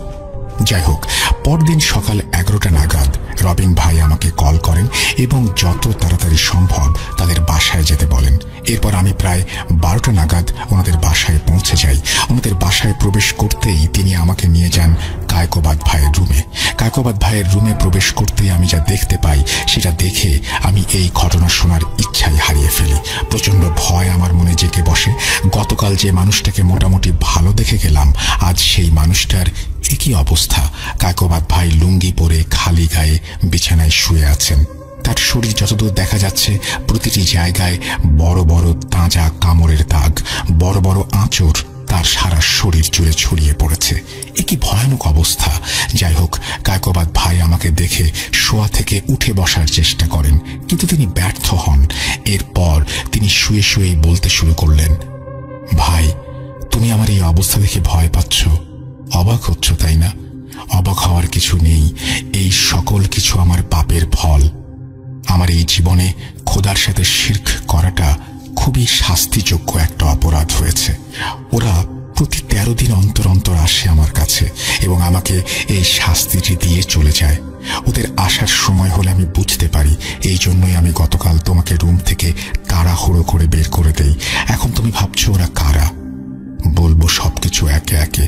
যাই হোক, পরদিন সকাল 11টা নাগাদ রবিন ভাই আমাকে কল করেন এবং যত তাড়াতাড়ি সম্ভব তাদের বাসায় যেতে বলেন। এরপর আমি প্রায় 12টা নাগাদ ওনাদের বাসায় পৌঁছে যাই। ওনাদের বাসায় প্রবেশ করতেই তিনি আমাকে নিয়ে যান কায়কোবাদ ভাইয়ের রুমে। কায়কোবাদ ভাইয়ের রুমে প্রবেশ করতেই আমি যা দেখতে পাই সেটা দেখে আমি এই ঘটনা শোনার ইচ্ছাই হারিয়ে ফেলি। প্রচন্ড ভয় আমার মনে জেগে বসে। গতকাল যে মানুষটাকে মোটামুটি ভালো দেখে গেলাম, আজ সেই মানুষটার একই অবস্থা। কায়কোবাদ ভাই লুঙ্গি পরে খালি গায়ে বিছানায় শুয়ে আছেন। তার শরীর যতদূর দেখা যাচ্ছে প্রতিটি জায়গায় বড় বড় তাজা কামড়ের দাগ, বড় বড় আঁচড় তার সারা শরীর জুড়ে ছড়িয়ে পড়েছে। একই ভয়ানক অবস্থা। যাই হোক, কায়কোবাদ ভাই আমাকে দেখে শোয়া থেকে উঠে বসার চেষ্টা করেন, কিন্তু তিনি ব্যর্থ হন। এরপর তিনি শুয়ে শুয়েই বলতে শুরু করলেন, ভাই, তুমি আমার এই অবস্থা দেখে ভয় পাচ্ছ, অবাক হচ্ছ, তাই না? অবাক হওয়ার কিছু নেই। এই সকল কিছু আমার পাপের ফল। আমার এই জীবনে খোদার সাথে শিরক করাটা খুবই শাস্তিযোগ্য একটা অপরাধ হয়েছে। ওরা প্রতি 13 দিন অন্তর অন্তর আসে আমার কাছে এবং আমাকে এই শাস্তিটি দিয়ে চলে যায়। ওদের আসার সময় হলে আমি বুঝতে পারি। এই জন্যই আমি গতকাল তোমাকে রুম থেকে তাড়াহুড়ো করে বের করে দেই। এখন তুমি ভাবছো ওরা কারা? বলবো সবকিছু একে একে।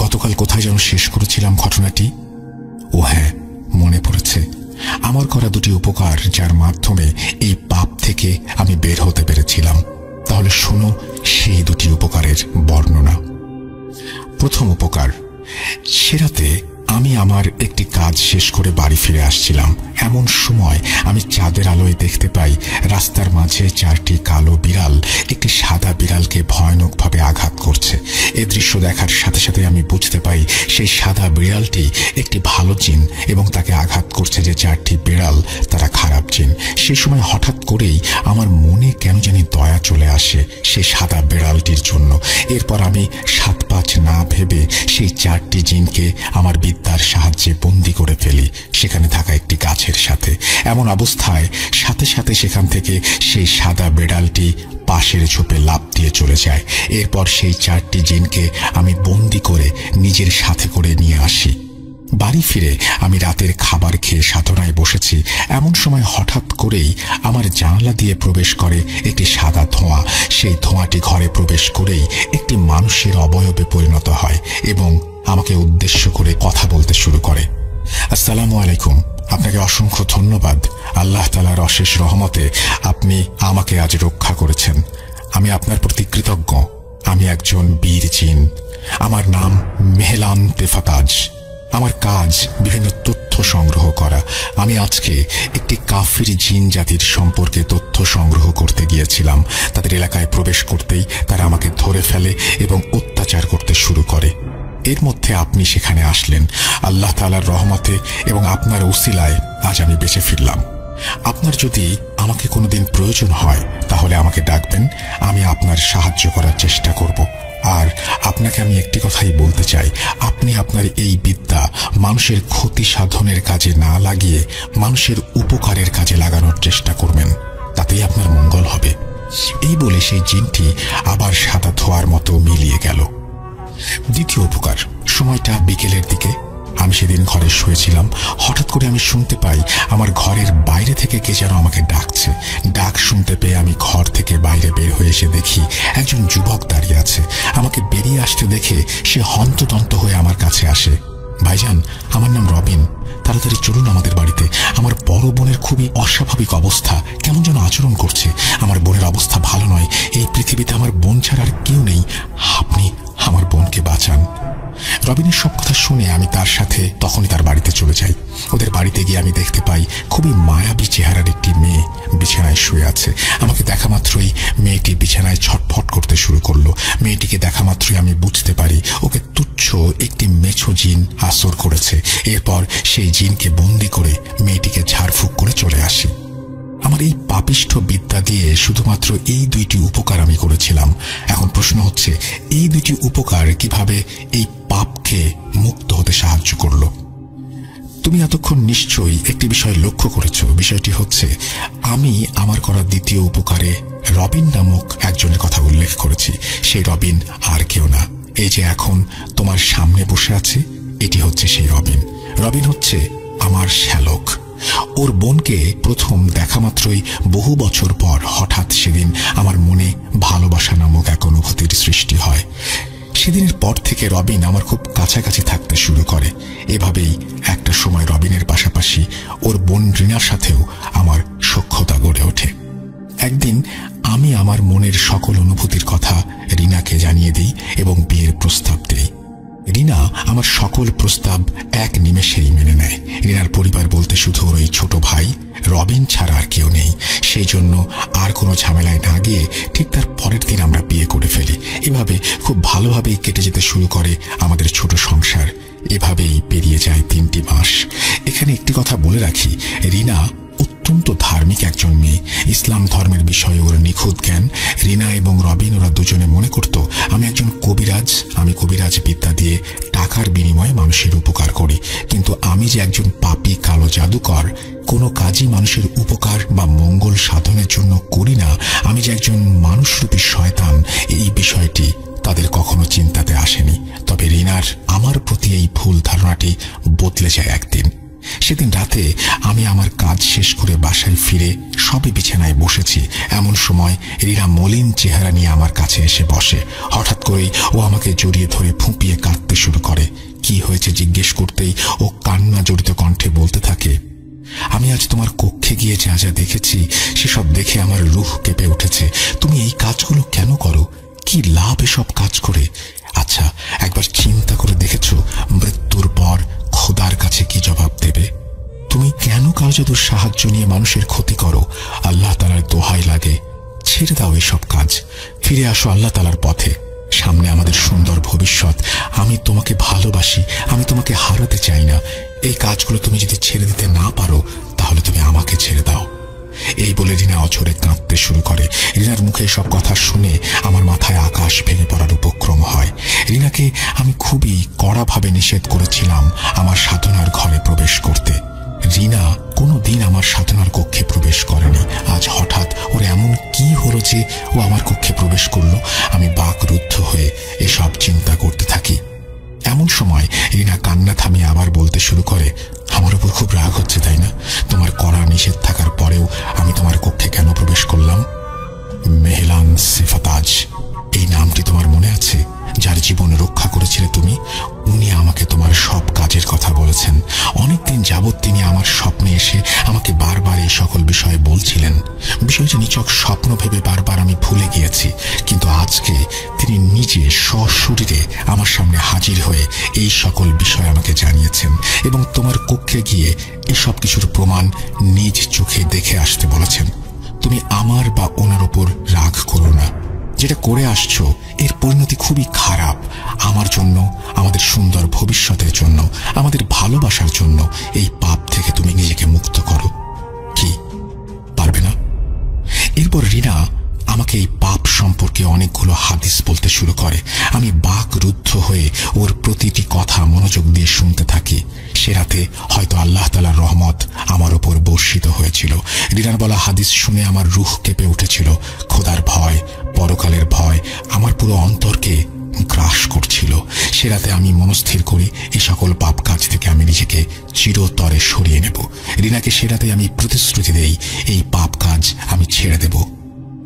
গতকাল কোথায় যেন শেষ করেছিলাম ঘটনাটি? ও হ্যাঁ, মনে পড়েছে। আমার করা দুটি উপকার, যার মাধ্যমে এই পাপ থেকে আমি বের হতে পেরেছিলাম। তাহলে শোনো সেই দুটি উপকারের বর্ণনা। প্রথম উপকার, সে রাতে আমি আমার একটি কাজ শেষ করে বাড়ি ফিরে আসছিলাম। এমন সময় আমি চাঁদের আলোয় দেখতে পাই রাস্তার মাঝে 4টি কালো বিড়াল একটি সাদা বিড়ালকে ভয়ানকভাবে আঘাত করছে। এ দৃশ্য দেখার সাথে সাথে আমি বুঝতে পাই সেই সাদা বিড়ালটি একটি ভালো জিন এবং তাকে আঘাত করছে যে 4টি বিড়াল তারা খারাপ জিন। সেই সময় হঠাৎ করেই আমার মনে কেন জানি দয়া চলে আসে সেই সাদা বিড়ালটির জন্য। এরপর আমি 7-5 না ভেবে সেই 4টি জিনকে আমার বিদ্যার সাহায্যে বন্দী করে ফেলি সেখানে থাকা একটি গাছের সাথে। এমন অবস্থায় সাথে সাথে সেখান থেকে সেই সাদা বিড়ালটি পাশের ঝোপে লাফ দিয়ে চলে যায়। এরপর সেই 4টি জিনকে আমি বন্দী করে নিজের সাথে করে নিয়ে আসি। বাড়ি ফিরে আমি রাতের খাবার খেয়ে সাধনায় বসেছি। এমন সময় হঠাৎ করেই আমার জানালা দিয়ে প্রবেশ করে একটি সাদা ধোঁয়া। সেই ধোঁয়াটি ঘরে প্রবেশ করেই একটি মানুষের অবয়বে পরিণত হয় এবং আমাকে উদ্দেশ্য করে কথা বলতে শুরু করে। আসসালামু আলাইকুম। আপনাকে অসংখ্য ধন্যবাদ। আল্লাহ তাআলার অশেষ রহমতে আপনি আমাকে আজ রক্ষা করেছেন। আমি আপনার প্রতি কৃতজ্ঞ। আমি একজন বীর জিন। আমার নাম মেহলান তেফাতাজ। আমার কাজ বিভিন্ন তথ্য সংগ্রহ করা। আমি আজকে একটি কাফির জিন জাতির সম্পর্কে তথ্য সংগ্রহ করতে গিয়েছিলাম। তাদের এলাকায় প্রবেশ করতেই তারা আমাকে ধরে ফেলে এবং অত্যাচার করতে শুরু করে। এর মধ্যে আপনি সেখানে আসলেন। আল্লাহ তাআলার রহমতে এবং আপনার উসিলায় আজ আমি বেঁচে ফিরলাম। আপনার যদি আমাকে কোনোদিন প্রয়োজন হয় তাহলে আমাকে ডাকবেন। আমি আপনার সাহায্য করার চেষ্টা করব। আর আপনাকে আমি একটি কথাই বলতে চাই, আপনি আপনার এই বিদ্যা মানুষের ক্ষতি সাধনের কাজে না লাগিয়ে মানুষের উপকারের কাজে লাগানোর চেষ্টা করবেন। তাতেই আপনার মঙ্গল হবে। এই বলে সেই জিনটি আবার সাদা ধোঁয়ার মতো মিলিয়ে গেল। দ্বিতীয় উপকার, সময়টা বিকেলের দিকে। আমি সেদিন ঘরে শুয়েছিলাম। হঠাৎ করে আমি শুনতে পাই আমার ঘরের বাইরে থেকে কে যেন আমাকে ডাকছে। ডাক শুনতে পেয়ে আমি ঘর থেকে বাইরে বের হয়ে এসে দেখি একজন যুবক দাঁড়িয়ে আছে। আমাকে বেরিয়ে আসতে দেখে সে হন্তদন্ত হয়ে আমার কাছে আসে। ভাইজান, আমার নাম রবিন। তাড়াতাড়ি চলুন আমাদের বাড়িতে। আমার বড় বোনের খুবই অস্বাভাবিক অবস্থা, কেমন যেন আচরণ করছে। আমার বোনের অবস্থা ভালো নয়। এই পৃথিবীতে আমার বোন ছাড়া আর কেউ নেই। আপনি আমার বোনকে বাঁচান। রবিনের সব কথা শুনে আমি তার সাথে তখনই তার বাড়িতে চলে যাই। ওদের বাড়িতে গিয়ে আমি দেখতে পাই খুবই মায়াবী চেহারার একটি মেয়ে বিছানায় শুয়ে আছে। আমাকে দেখা মাত্রই মেয়েটি বিছানায় ছটফট করতে শুরু করলো। মেয়েটিকে দেখা মাত্রই আমি বুঝতে পারি ওকে তুচ্ছ একটি মেছো জিন আসর করেছে। এরপর সেই জিনকে বন্দি করে মেয়েটিকে ঝাড়ফুঁক করে চলে আসি। আমার এই পাপিষ্ঠ বিদ্যা দিয়ে শুধুমাত্র এই 2টি উপকার আমি করেছিলাম। এখন প্রশ্ন হচ্ছে, এই 2টি উপকার কিভাবে এই পাপকে মুক্ত হতে সাহায্য করলো? তুমি এতক্ষণ নিশ্চয়ই একটি বিষয় লক্ষ্য করেছ। বিষয়টি হচ্ছে, আমি আমার করা দ্বিতীয় উপকারে রবিন নামক একজনের কথা উল্লেখ করেছি। সেই রবিন আর কেউ না, এই যে এখন তোমার সামনে বসে আছে, এটি হচ্ছে সেই রবিন। রবিন হচ্ছে আমার শ্যালক। ওর বোনকে প্রথম দেখা মাত্রই বহু বছর পর হঠাৎ সেদিন আমার মনে ভালোবাসা নামক এক অনুভূতির সৃষ্টি হয়। সেদিনের পর থেকে রবিন আমার খুব কাছাকাছি থাকতে শুরু করে। এভাবেই একটা সময় রবিনের পাশাপাশি ওর বোন রিনার সাথেও আমার সখ্যতা গড়ে ওঠে। একদিন আমি আমার মনের সকল অনুভূতির কথা রিনাকে জানিয়ে দিই এবং বিয়ের প্রস্তাব দিই। রিনা আমার সকল প্রস্তাব এক নিমেষেই মেনে নেয়। রিনার পরিবার বলতে শুধু ওর এই ছোট ভাই রবিন ছাড়া আর কেউ নেই। সেই জন্য আর কোনো ঝামেলায় না গিয়ে ঠিক তার পরের দিন আমরা বিয়ে করে ফেলি। এভাবে খুব ভালোভাবেই কেটে যেতে শুরু করে আমাদের ছোট সংসার। এভাবেই পেরিয়ে যায় 3টি মাস। এখানে একটি কথা বলে রাখি, রিনা অত্যন্ত ধার্মিক একজন মেয়ে। ইসলাম ধর্মের বিষয়ে ওর নিখুঁত জ্ঞান। রিনা এবং রবিন ওরা দুজনে মনে করত আমি একজন কবিরাজ। আমি কবিরাজ বিদ্যা দিয়ে টাকার বিনিময়ে মানুষের উপকার করি। কিন্তু আমি যে একজন পাপী কালো জাদুকর, কোনো কাজই মানুষের উপকার বা মঙ্গল সাধনের জন্য করি না। আমি যে একজন মানুষরূপী শয়তান, এই বিষয়টি তাদের কখনো চিন্তাতে আসেনি। তবে রিনার আমার প্রতি এই ভুল ধারণাটি বদলে যায় একদিন। সেদিন রাতে আমি আমার কাজ শেষ করে বাসায় ফিরে সবে বিছানায় বসেছি, এমন সময় রিনা মলিন চেহারা নিয়ে আমার কাছে এসে বসে। হঠাৎ করেই ও আমাকে জড়িয়ে ধরে ফুঁপিয়ে কাঁদতে শুরু করে। কি হয়েছে জিজ্ঞেস করতেই ও কান্না জড়িত কণ্ঠে বলতে থাকে, আমি আজ তোমার কক্ষে গিয়ে যা যা দেখেছি সেসব দেখে আমার রুহ কেঁপে উঠেছে। তুমি এই কাজগুলো কেন করো? কি লাভ এসব কাজ করে? আচ্ছা, একবার চিন্তা করে দেখেছো মৃত্যুর পর খোদার কাছে কি জবাব দেবে? তুমি কেন কারো জাদুর সাহায্য নিয়ে মানুষের ক্ষতি করো? আল্লাহ তাআলার দোহাই লাগে, ছেড়ে দাও এসব কাজ, ফিরে আসো আল্লাহ তাআলার পথে। সামনে আমাদের সুন্দর ভবিষ্যৎ। আমি তোমাকে ভালোবাসি, আমি তোমাকে হারাতে চাই না। এই কাজগুলো তুমি যদি ছেড়ে দিতে না পারো তাহলে তুমি আমাকে ছেড়ে দাও। এই বলে রিনা অঝরে কাঁদতে শুরু করে। রিনার মুখে সব কথা শুনে আমার মাথায় আকাশ ভেঙে পড়ার উপক্রম হয়। রিনাকে আমি খুবই কড়াভাবে নিষেধ করেছিলাম আমার সাধনার ঘরে প্রবেশ করতে। রিনা কোনোদিন আমার সাধনার কক্ষে প্রবেশ করেনি। আজ হঠাৎ ওর এমন কি হলো যে ও আমার কক্ষে প্রবেশ করলো? আমি বাকরুদ্ধ হয়ে এসব চিন্তা করতে থাকি। এমন সময় রিনা কান্না থামিয়ে আবার বলতে শুরু করে, আমার উপর খুব রাগ হচ্ছে তাই না? তোমার কড়া নিষেধ থাকার পরেও আমি তোমার কক্ষে কেন প্রবেশ করলাম? মেহলান সিফাতাজ, এই নামটি তোমার মনে আছে? যার জীবন রক্ষা করেছিলে তুমি, উনি আমাকে তোমার সব কাজের কথা বলেছেন। অনেকদিন যাবৎ তিনি আমার স্বপ্নে এসে আমাকে বারবার এই সকল বিষয়ে বলছিলেন। বিষয়টি নিছক স্বপ্ন ভেবে বারবার আমি ভুলে গিয়েছি, কিন্তু আজকে তিনি নিজে সশরীরে আমার সামনে হাজির হয়ে এই সকল বিষয় আমাকে জানিয়েছেন এবং তোমার কক্ষে গিয়ে এসব কিছুর প্রমাণ নিজ চোখে দেখে আসতে বলেছেন। তুমি আমার বা ওনার ওপর রাগ করো না। যেটা করে আসছো এর পরিণতি খুবই খারাপ। আমার জন্য, আমাদের সুন্দর ভবিষ্যতের জন্য, আমাদের ভালোবাসার জন্য এই পাপ থেকে তুমি নিজেকে মুক্ত করো। কি পারবে না? এরপর রিনা আমাকে এই পাপ সম্পর্কে অনেকগুলো হাদিস বলতে শুরু করে। আমি বাকরুদ্ধ হয়ে ওর প্রতিটি কথা মনোযোগ দিয়ে শুনতে থাকি। সে রাতে হয়তো আল্লাহ তাআলার রহমত আমার উপর বর্ষিত হয়েছিল। রিনার বলা হাদিস শুনে আমার রুহ কেঁপে উঠেছিল। খোদার ভয়, পরকালের ভয় আমার পুরো অন্তরকে গ্রাস করছিল। সে রাতে আমি মনস্থির করি এই সকল পাপ কাজ থেকে আমি নিজেকে চিরতরে সরিয়ে নেব। রিনাকে সে রাতে আমি প্রতিশ্রুতি দেই এই পাপ কাজ আমি ছেড়ে দেব।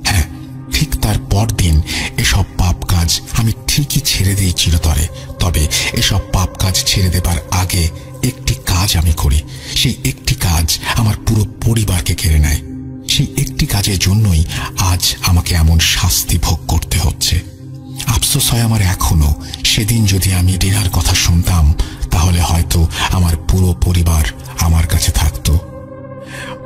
হ্যাঁ, ঠিক তার পরদিন এসব পাপ কাজ আমি ঠিকই ছেড়ে দিই চিরতরে। তবে এসব পাপ কাজ ছেড়ে দেবার আগে একটি কাজ আমি করি। সেই একটি কাজ আমার পুরো পরিবারকে কেড়ে নেয়। সেই একটি কাজের জন্যই আজ আমাকে এমন শাস্তি ভোগ করতে হচ্ছে। আফসোস হয় আমার এখনো, সেদিন যদি আমি রিনার কথা শুনতাম তাহলে হয়তো আমার পুরো পরিবার আমার কাছে থাকতো।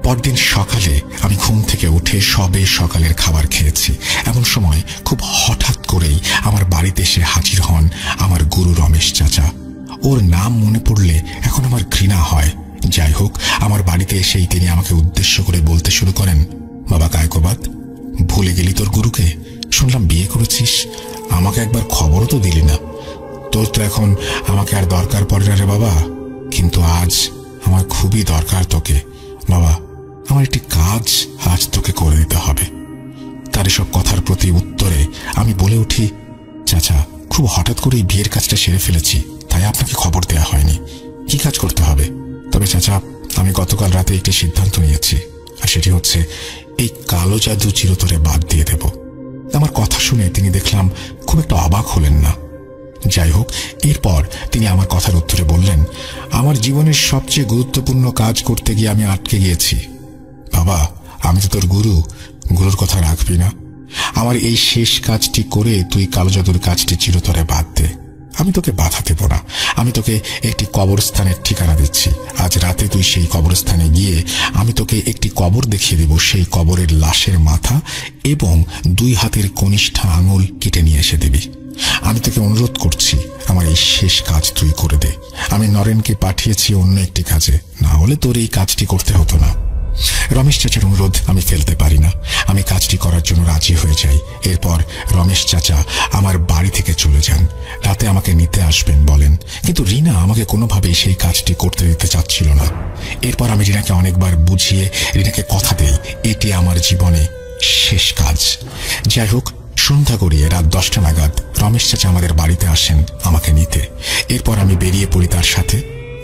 পরদিন সকালে আমি ঘুম থেকে উঠে সবে সকালের খাবার খেয়েছি। এমন সময় খুব হঠাৎ করেই আমার বাড়িতে এসে হাজির হন আমার গুরু রমেশ চাচা। ওর নাম মনে পড়লে এখন আমার ঘৃণা হয়। যাই হোক, আমার বাড়িতে এসেই তিনি আমাকে উদ্দেশ্য করে বলতে শুরু করেন, বাবা কায়কোবাদ, ভুলে গেলি তোর গুরুকে? শুনলাম বিয়ে করেছিস, আমাকে একবার খবরও তো দিলি না। তোর তো এখন আমাকে আর দরকার পড়ে না রে বাবা, কিন্তু আজ আমার খুবই দরকার তোকে। বাবা, আমার একটি কাজ আজ তোকে করে দিতে হবে। তার এসব কথার প্রতি উত্তরে আমি বলে উঠি, চাচা, খুব হঠাৎ করে এই বিয়ের কাজটা সেরে ফেলেছি, তাই আপনাকে খবর দেওয়া হয়নি। কি কাজ করতে হবে? তবে চাচা, আমি গতকাল রাতে একটি সিদ্ধান্ত নিয়েছি, আর সেটি হচ্ছে এই কালো জাদু চিরতরে বাদ দিয়ে দেব। আমার কথা শুনে তিনি দেখলাম খুব একটা অবাক হলেন না। যাই হোক, এরপর তিনি আমার কথার উত্তরে বললেন, আমার জীবনের সবচেয়ে গুরুত্বপূর্ণ কাজ করতে গিয়ে আমি আটকে গিয়েছি। বাবা, আমি তো তোর গুরু, গুরুর কথা রাখবি না? আমার এই শেষ কাজটি করে তুই কালো জাদুর কাজটি চিরতরে বাদ দে। আমি তোকে বাধা দেব না। আমি তোকে একটি কবরস্থানের ঠিকানা দিচ্ছি। আজ রাতে তুই সেই কবরস্থানে গিয়ে আমি তোকে একটি কবর দেখিয়ে দেব। সেই কবরের লাশের মাথা এবং 2 হাতের কনিষ্ঠা আঙুল কেটে নিয়ে এসে দিবি। আমি তোকে অনুরোধ করছি, আমার এই শেষ কাজ তুই করে দে। আমি নরেনকে পাঠিয়েছি অন্য একটি কাজে, না হলে তোর এই কাজটি করতে হতো না। রমেশ চাচার অনুরোধ আমি ফেলতে পারি না। আমি কাজটি করার জন্য রাজি হয়ে যাই। এরপর রমেশ চাচা আমার বাড়ি থেকে চলে যান। রাতে আমাকে নিতে আসবেন বলেন, কিন্তু রিনা আমাকে কোনোভাবেই সেই কাজটি করতে দিতে চাচ্ছিল না। এরপর আমি রিনাকে অনেকবার বুঝিয়ে রিনাকে কথা দেই এটি আমার জীবনে শেষ কাজ। যাই হোক, সন্ধ্যা গড়িয়ে রাত 10টা নাগাদ রমেশ চাচা আমাদের বাড়িতে আসেন আমাকে নিতে। এরপর আমি বেরিয়ে পড়ি তার সাথে।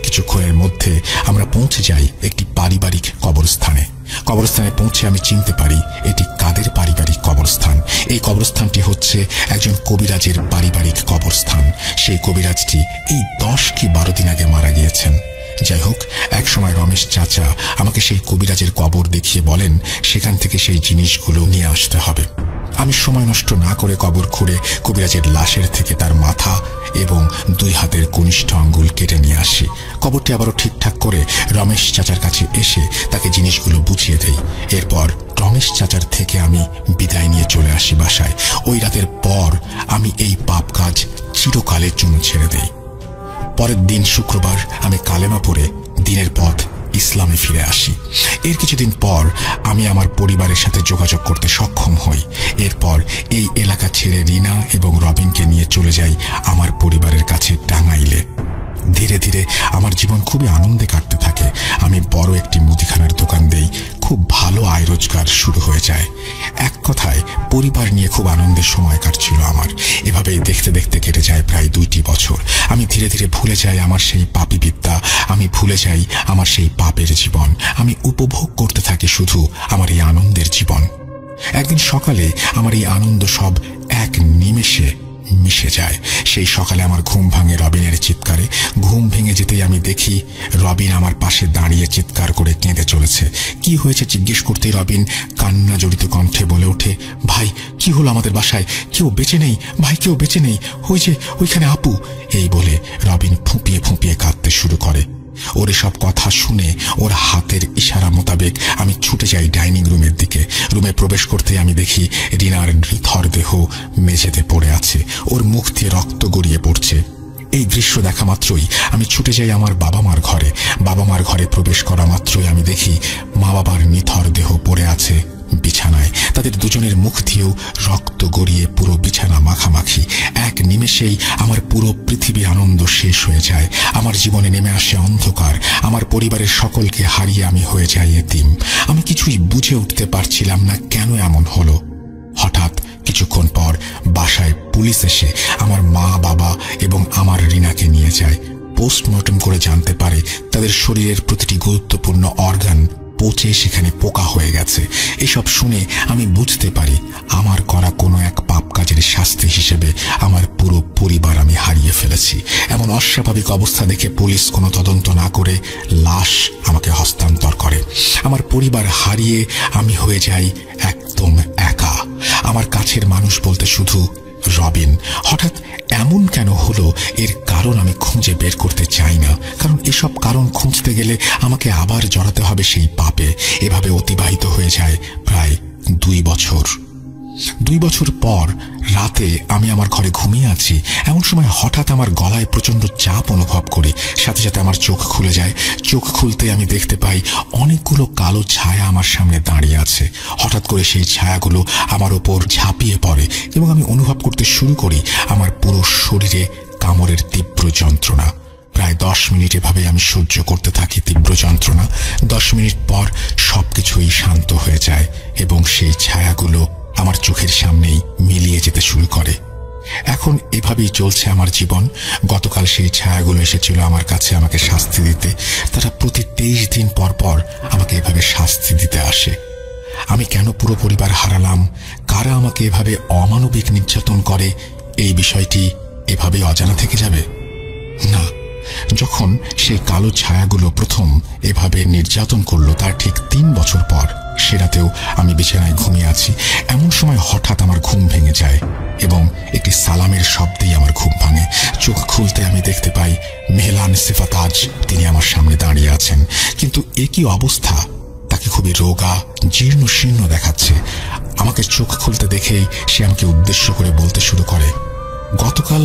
কিছুক্ষণের মধ্যে আমরা পৌঁছে যাই একটি পারিবারিক কবরস্থানে। কবরস্থানে পৌঁছে আমি চিনতে পারি এটি কাদের পারিবারিক কবরস্থান। এই কবরস্থানটি হচ্ছে একজন কবিরাজের পারিবারিক কবরস্থান। সেই কবিরাজটি এই 10 কি 12 দিন আগে মারা গিয়েছেন। যাই হোক, একসময় রমেশ চাচা আমাকে সেই কবিরাজের কবর দেখিয়ে বলেন সেখান থেকে সেই জিনিসগুলো নিয়ে আসতে হবে। আমি সময় নষ্ট না করে কবর খুঁড়ে কবিরাজের লাশের থেকে তার মাথা এবং 2 হাতের কনিষ্ঠ আঙ্গুল কেটে নিয়ে আসি। কবরটি আবারও ঠিকঠাক করে রমেশ চাচার কাছে এসে তাকে জিনিসগুলো বুঝিয়ে দেই। এরপর রমেশ চাচার থেকে আমি বিদায় নিয়ে চলে আসি বাসায়। ওই রাতের পর আমি এই পাপ কাজ চিরকালের জন্য ছেড়ে দেই। পরের দিন শুক্রবার আমি কালেমা পড়ে দিনের পথ ইসলামে ফিরে আসি। এর কিছুদিন পর আমি আমার পরিবারের সাথে যোগাযোগ করতে সক্ষম হই। এরপর এই এলাকা ছেড়ে রিনা এবং রবিনকে নিয়ে চলে যাই আমার পরিবারের কাছে টাঙ্গাইলে। ধীরে ধীরে আমার জীবন খুবই আনন্দে কাটতে থাকে। আমি বড় একটি মুদিখানার দোকান দেই। খুব ভালো আয় রোজগার শুরু হয়ে যায়। এক কথায় পরিবার নিয়ে খুব আনন্দের সময় কাটছিল আমার। এভাবেই দেখতে দেখতে কেটে যায় প্রায় 2টি বছর। আমি ধীরে ধীরে ভুলে যাই আমার সেই পাপী বিদ্যা। আমি ভুলে যাই আমার সেই পাপের জীবন। আমি উপভোগ করতে থাকি শুধু আমার এই আনন্দের জীবন। একদিন সকালে আমার এই আনন্দ সব এক নিমেষে মিশে যায়। সেই সকালে আমার ঘুম ভাঙে রবিনের চিৎকারে। ঘুম ভেঙে যেতেই আমি দেখি রবিন আমার পাশে দাঁড়িয়ে চিৎকার করে কেঁদে চলেছে। কি হয়েছে জিজ্ঞেস করতেই রবিন কান্না জড়িত কণ্ঠে বলে ওঠে, ভাই কি হলো আমাদের বাসায়? কেউ বেঁচে নেই ভাই, কেউ বেঁচে নেই। ওই যে ওইখানে আপু। এই বলে রবিন ফুঁপিয়ে ফুঁপিয়ে কাঁদতে শুরু করে। ওর সব কথা শুনে ওর হাতের ইশারা মোতাবেক আমি ছুটে যাই ডাইনিং রুমের দিকে। রুমে প্রবেশ করতে আমি দেখি রিনার নিথর দেহ মেঝেতে পড়ে আছে। ওর মুখ দিয়ে রক্ত গড়িয়ে পড়ছে। এই দৃশ্য দেখা মাত্রই আমি ছুটে যাই আমার বাবা মার ঘরে। বাবা মার ঘরে প্রবেশ করা মাত্রই আমি দেখি মা বাবার নিথর দেহ পড়ে আছে বিছানায়। তাদের দুজনের মুখ দিয়েও রক্ত গড়িয়ে পুরো বিছানা মাখামাখি। এক নিমেষেই আমার পুরো পৃথিবীর আনন্দ শেষ হয়ে যায়। আমার জীবনে নেমে আসে অন্ধকার। আমার পরিবারের সকলকে হারিয়ে আমি হয়ে যাই এতিম। আমি কিছুই বুঝে উঠতে পারছিলাম না কেন এমন হলো। হঠাৎ কিছুক্ষণ পর বাসায় পুলিশ এসে আমার মা বাবা এবং আমার রিনাকে নিয়ে যায়। পোস্টমর্টম করে জানতে পারে তাদের শরীরের প্রতিটি গুরুত্বপূর্ণ অর্গান পচে সেখানে পোকা হয়ে গেছে। এসব শুনে আমি বুঝতে পারি আমার করা কোনো এক পাপ কাজের শাস্তি হিসেবে আমার পুরো পরিবার আমি হারিয়ে ফেলেছি। এমন অস্বাভাবিক অবস্থা দেখে পুলিশ কোনো তদন্ত না করে লাশ আমাকে হস্তান্তর করে। আমার পরিবার হারিয়ে আমি হয়ে যাই একদম একা। আমার কাছের মানুষ বলতে শুধু রবিন। হঠাৎ এমন কেন হলো এর কারণ আমি খুঁজে বের করতে চাই না, কারণ এসব কারণ খুঁজতে গেলে আমাকে আবার জড়াতে হবে সেই পাপে। এভাবে অতিবাহিত হয়ে যায় প্রায় 2 বছর। 2 বছর পর রাতে আমি আমার ঘরে ঘুমিয়ে আছি। এমন সময় হঠাৎ আমার গলায় প্রচন্ড চাপ অনুভব করি। সাথে সাথে আমার চোখ খুলে যায়। চোখ খুলতে আমি দেখতে পাই অনেকগুলো কালো ছায়া আমার সামনে দাঁড়িয়ে আছে। হঠাৎ করে সেই ছায়াগুলো আমার উপর ঝাঁপিয়ে পড়ে এবং আমি অনুভব করতে শুরু করি আমার পুরো শরীরে কামড়ের তীব্র যন্ত্রণা। প্রায় 10 মিনিট এভাবে আমি সহ্য করতে থাকি তীব্র যন্ত্রণা। 10 মিনিট পর সবকিছুই শান্ত হয়ে যায় এবং সেই ছায়াগুলো আমার চোখের সামনেই মিলিয়ে যেতে শুরু করে। এখন এভাবেই চলছে আমার জীবন। গতকাল সেই ছায়াগুলো এসেছিল আমার কাছে আমাকে শাস্তি দিতে। তারা প্রতি 23 দিন পর পর আমাকে এভাবে শাস্তি দিতে আসে। আমি কেন পুরো পরিবার হারালাম, কারা আমাকে এভাবে অমানবিক নির্যাতন করে, এই বিষয়টি এভাবে অজানা থেকে যাবে না। যখন সেই কালো ছায়াগুলো প্রথম এভাবে নির্যাতন করলো তার ঠিক 3 বছর পর সে রাতেও আমি বিছানায় ঘুমিয়ে আছি। এমন সময় হঠাৎ আমার ঘুম ভেঙে যায় এবং একটি সালামের শব্দেই আমার ঘুম ভাঙে। চোখ খুলতে আমি দেখতে পাই মেহলান সিফাত আজ তিনি আমার সামনে দাঁড়িয়ে আছেন। কিন্তু একই অবস্থা, তাকে খুবই রোগা জীর্ণ শীর্ণ দেখাচ্ছে। আমাকে চোখ খুলতে দেখেই সে আমাকে উদ্দেশ্য করে বলতে শুরু করে, গতকাল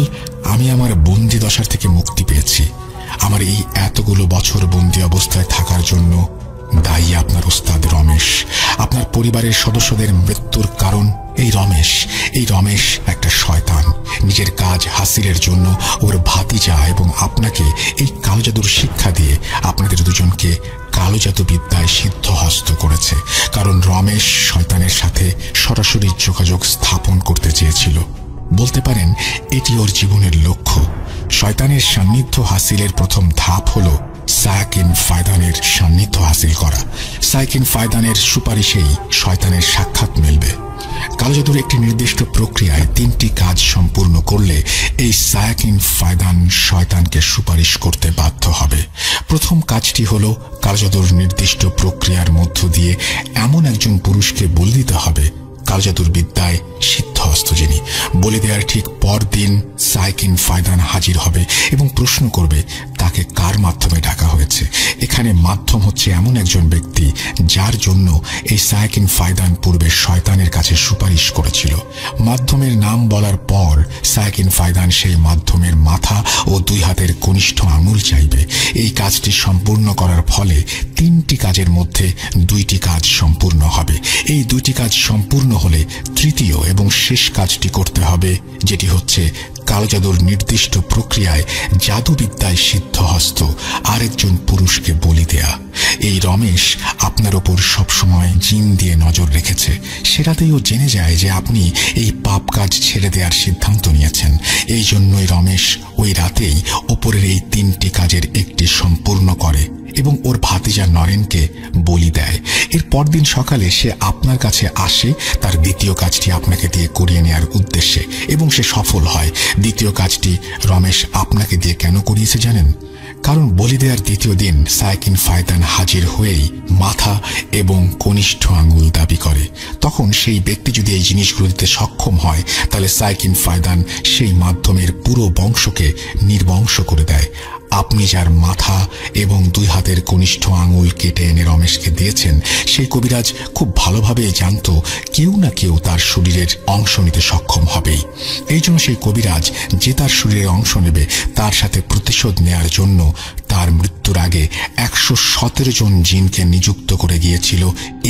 আমি আমার বন্দি দশার থেকে মুক্তি পেয়েছি। আমার এই এতগুলো বছর বন্দি অবস্থায় থাকার জন্য দায়ী আপনার ওস্তাদ রমেশ। আপনার পরিবারের সদস্যদের মৃত্যুর কারণ এই রমেশ একটা শয়তান। নিজের কাজ হাসিলের জন্য ওর ভাতিজা এবং আপনাকে এই কালো জাদুর শিক্ষা দিয়ে আপনাদের দুজনকে কালো জাদু বিদ্যায় সিদ্ধহস্ত করেছে। কারণ রমেশ শয়তানের সাথে সরাসরি যোগাযোগ স্থাপন করতে চেয়েছিল। বলতে পারেন এটি ওর জীবনের লক্ষ্য। শয়তানের সান্নিধ্য হাসিলের প্রথম ধাপ হলো সায়াকিন ফায়দানের সান্নিধ্য হাসিল করা। সায়াকিন ফায়দানের সুপারিশেই শয়তানের সাক্ষাৎ মিলবে। কালো জাদুর একটি নির্দিষ্ট প্রক্রিয়ায় 3টি কাজ সম্পূর্ণ করলে এই সায়াকিন ফায়দান শয়তানকে সুপারিশ করতে বাধ্য হবে। প্রথম কাজটি হল কালো জাদুর নির্দিষ্ট প্রক্রিয়ার মধ্য দিয়ে এমন একজন পুরুষকে বলি দিতে হবে, কালো জাদুর বিদ্যায় সিদ্ধহস্ত যিনি। বলি দেওয়ার ঠিক পরদিন সায়াকিন ফায়দান হাজির হবে এবং প্রশ্ন করবে তাকে কার মাধ্যমে ডাকা হয়েছে। এখানে মাধ্যম হচ্ছে এমন একজন ব্যক্তি যার জন্য এই সায়াকিন ফায়দান পূর্বে শয়তানের কাছে সুপারিশ করেছিল। মাধ্যমের নাম বলার পর সায়াকিন ফায়দান সেই মাধ্যমের মাথা ও 2 হাতের কনিষ্ঠ আঙুল চাইবে। এই কাজটি সম্পূর্ণ করার ফলে 3টি কাজের মধ্যে 2টি কাজ সম্পূর্ণ হবে। এই 2টি কাজ সম্পূর্ণ হলে তৃতীয় এবং শেষ কাজটি করতে হবে, যেটি হচ্ছে কালো জাদুর নির্দিষ্ট প্রক্রিয়ায় জাদুবিদ্যায় সিদ্ধহস্ত আরেকজন পুরুষকে বলি দেয়া। এই রমেশ আপনার ওপর সবসময় জিন দিয়ে নজর রেখেছে। সেটাতেই ও জেনে যায় যে আপনি এই পাপ কাজ ছেড়ে দেওয়ার সিদ্ধান্ত নিয়েছেন। এই জন্যই রমেশ ওই রাতেই ওপরের এই 3টি কাজের একটি সম্পূর্ণ করে এবং ওর ভাতিজা নরেনকে বলি দেয়। এর পরদিন সকালে সে আপনার কাছে আসে তার দ্বিতীয় কাজটি আপনাকে দিয়ে করিয়ে নেওয়ার উদ্দেশ্যে এবং সে সফল হয়। দ্বিতীয় কাজটি রমেশ আপনাকে দিয়ে কেন করিয়েছে জানেন? কারণ বলি দেওয়ার দ্বিতীয় দিন সায়াকিন ফায়দান হাজির হয়েই মাথা এবং কনিষ্ঠ আঙুল দাবি করে। তখন সেই ব্যক্তি যদি এই জিনিসগুলো দিতে সক্ষম হয় তাহলে সায়াকিন ফায়দান সেই মাধ্যমের পুরো বংশকে নির্বংশ করে দেয়। আপনি যার মাথা এবং 2 হাতের কনিষ্ঠ আঙুল কেটে এনে রমেশকে দিয়েছেন, সেই কবিরাজ খুব ভালোভাবে জানত কেউ না কেউ তার শরীরের অংশ নিতে সক্ষম হবেই। এই জন্য সেই কবিরাজ যে তার শরীরের অংশ নেবে তার সাথে প্রতিশোধ নেয়ার জন্য তার মৃত্যুর আগে 117 জন জিনকে নিযুক্ত করে গিয়েছিল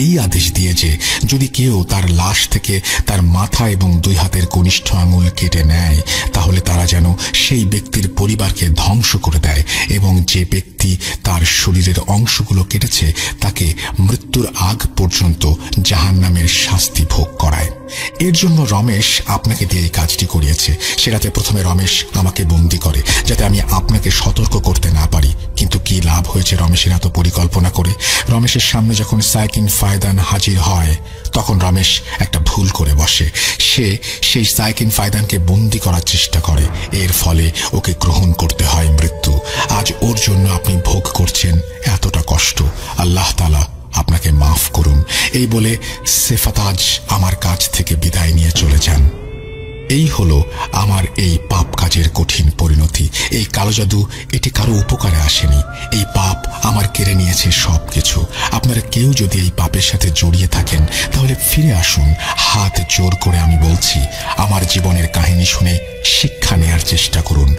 এই আদেশ দিয়ে যে যদি কেউ তার লাশ থেকে তার মাথা এবং 2 হাতের কনিষ্ঠ আঙুল কেটে নেয় তাহলে তারা যেন সেই ব্যক্তির পরিবারকে ধ্বংস করে দেয় এবং যে ব্যক্তি তার শরীরের অংশগুলো কেটেছে তাকে মৃত্যুর আগ পর্যন্ত জাহান্নামের শাস্তি ভোগ করায়। এর জন্য রমেশ আপনাকে দিয়ে এই কাজটি করিয়েছে। সেটাতে প্রথমে রমেশ আমাকে বন্দী করে যাতে আমি আপনাকে সতর্ক করতে না পারি। কিন্তু কি লাভ হয়েছে রমেশের এত পরিকল্পনা করে? রমেশের সামনে যখন সায়াকিন ফায়দান হাজির হয় তখন রমেশ একটা ভুল করে বসে। সে সেই সায়াকিন ফায়দানকে বন্দী করার চেষ্টা করে। এর ফলে ওকে গ্রহণ করতে হয় মৃত্যু। আজ ওর জন্য আপনি ভোগ করছেন এতটা কষ্ট। আল্লাহ তাআলা আপনাকে মাফ করুন। এই বলে সেফাতাজ আমার কাছ থেকে বিদায় নিয়ে চলে যান। এই হলো আমার এই পাপ কাজের কঠিন পরিণতি। এই কালো জাদু এটি কারো উপকারে আসেনি। এই পাপ আমার কেড়ে নিয়েছে সবকিছু। আপনারা কেউ যদি এই পাপের সাথে জড়িয়ে থাকেন তাহলে ফিরে আসুন। হাত জোর করে আমি বলছি, আমার জীবনের কাহিনী শুনে শিক্ষা নেয়ার চেষ্টা করুন।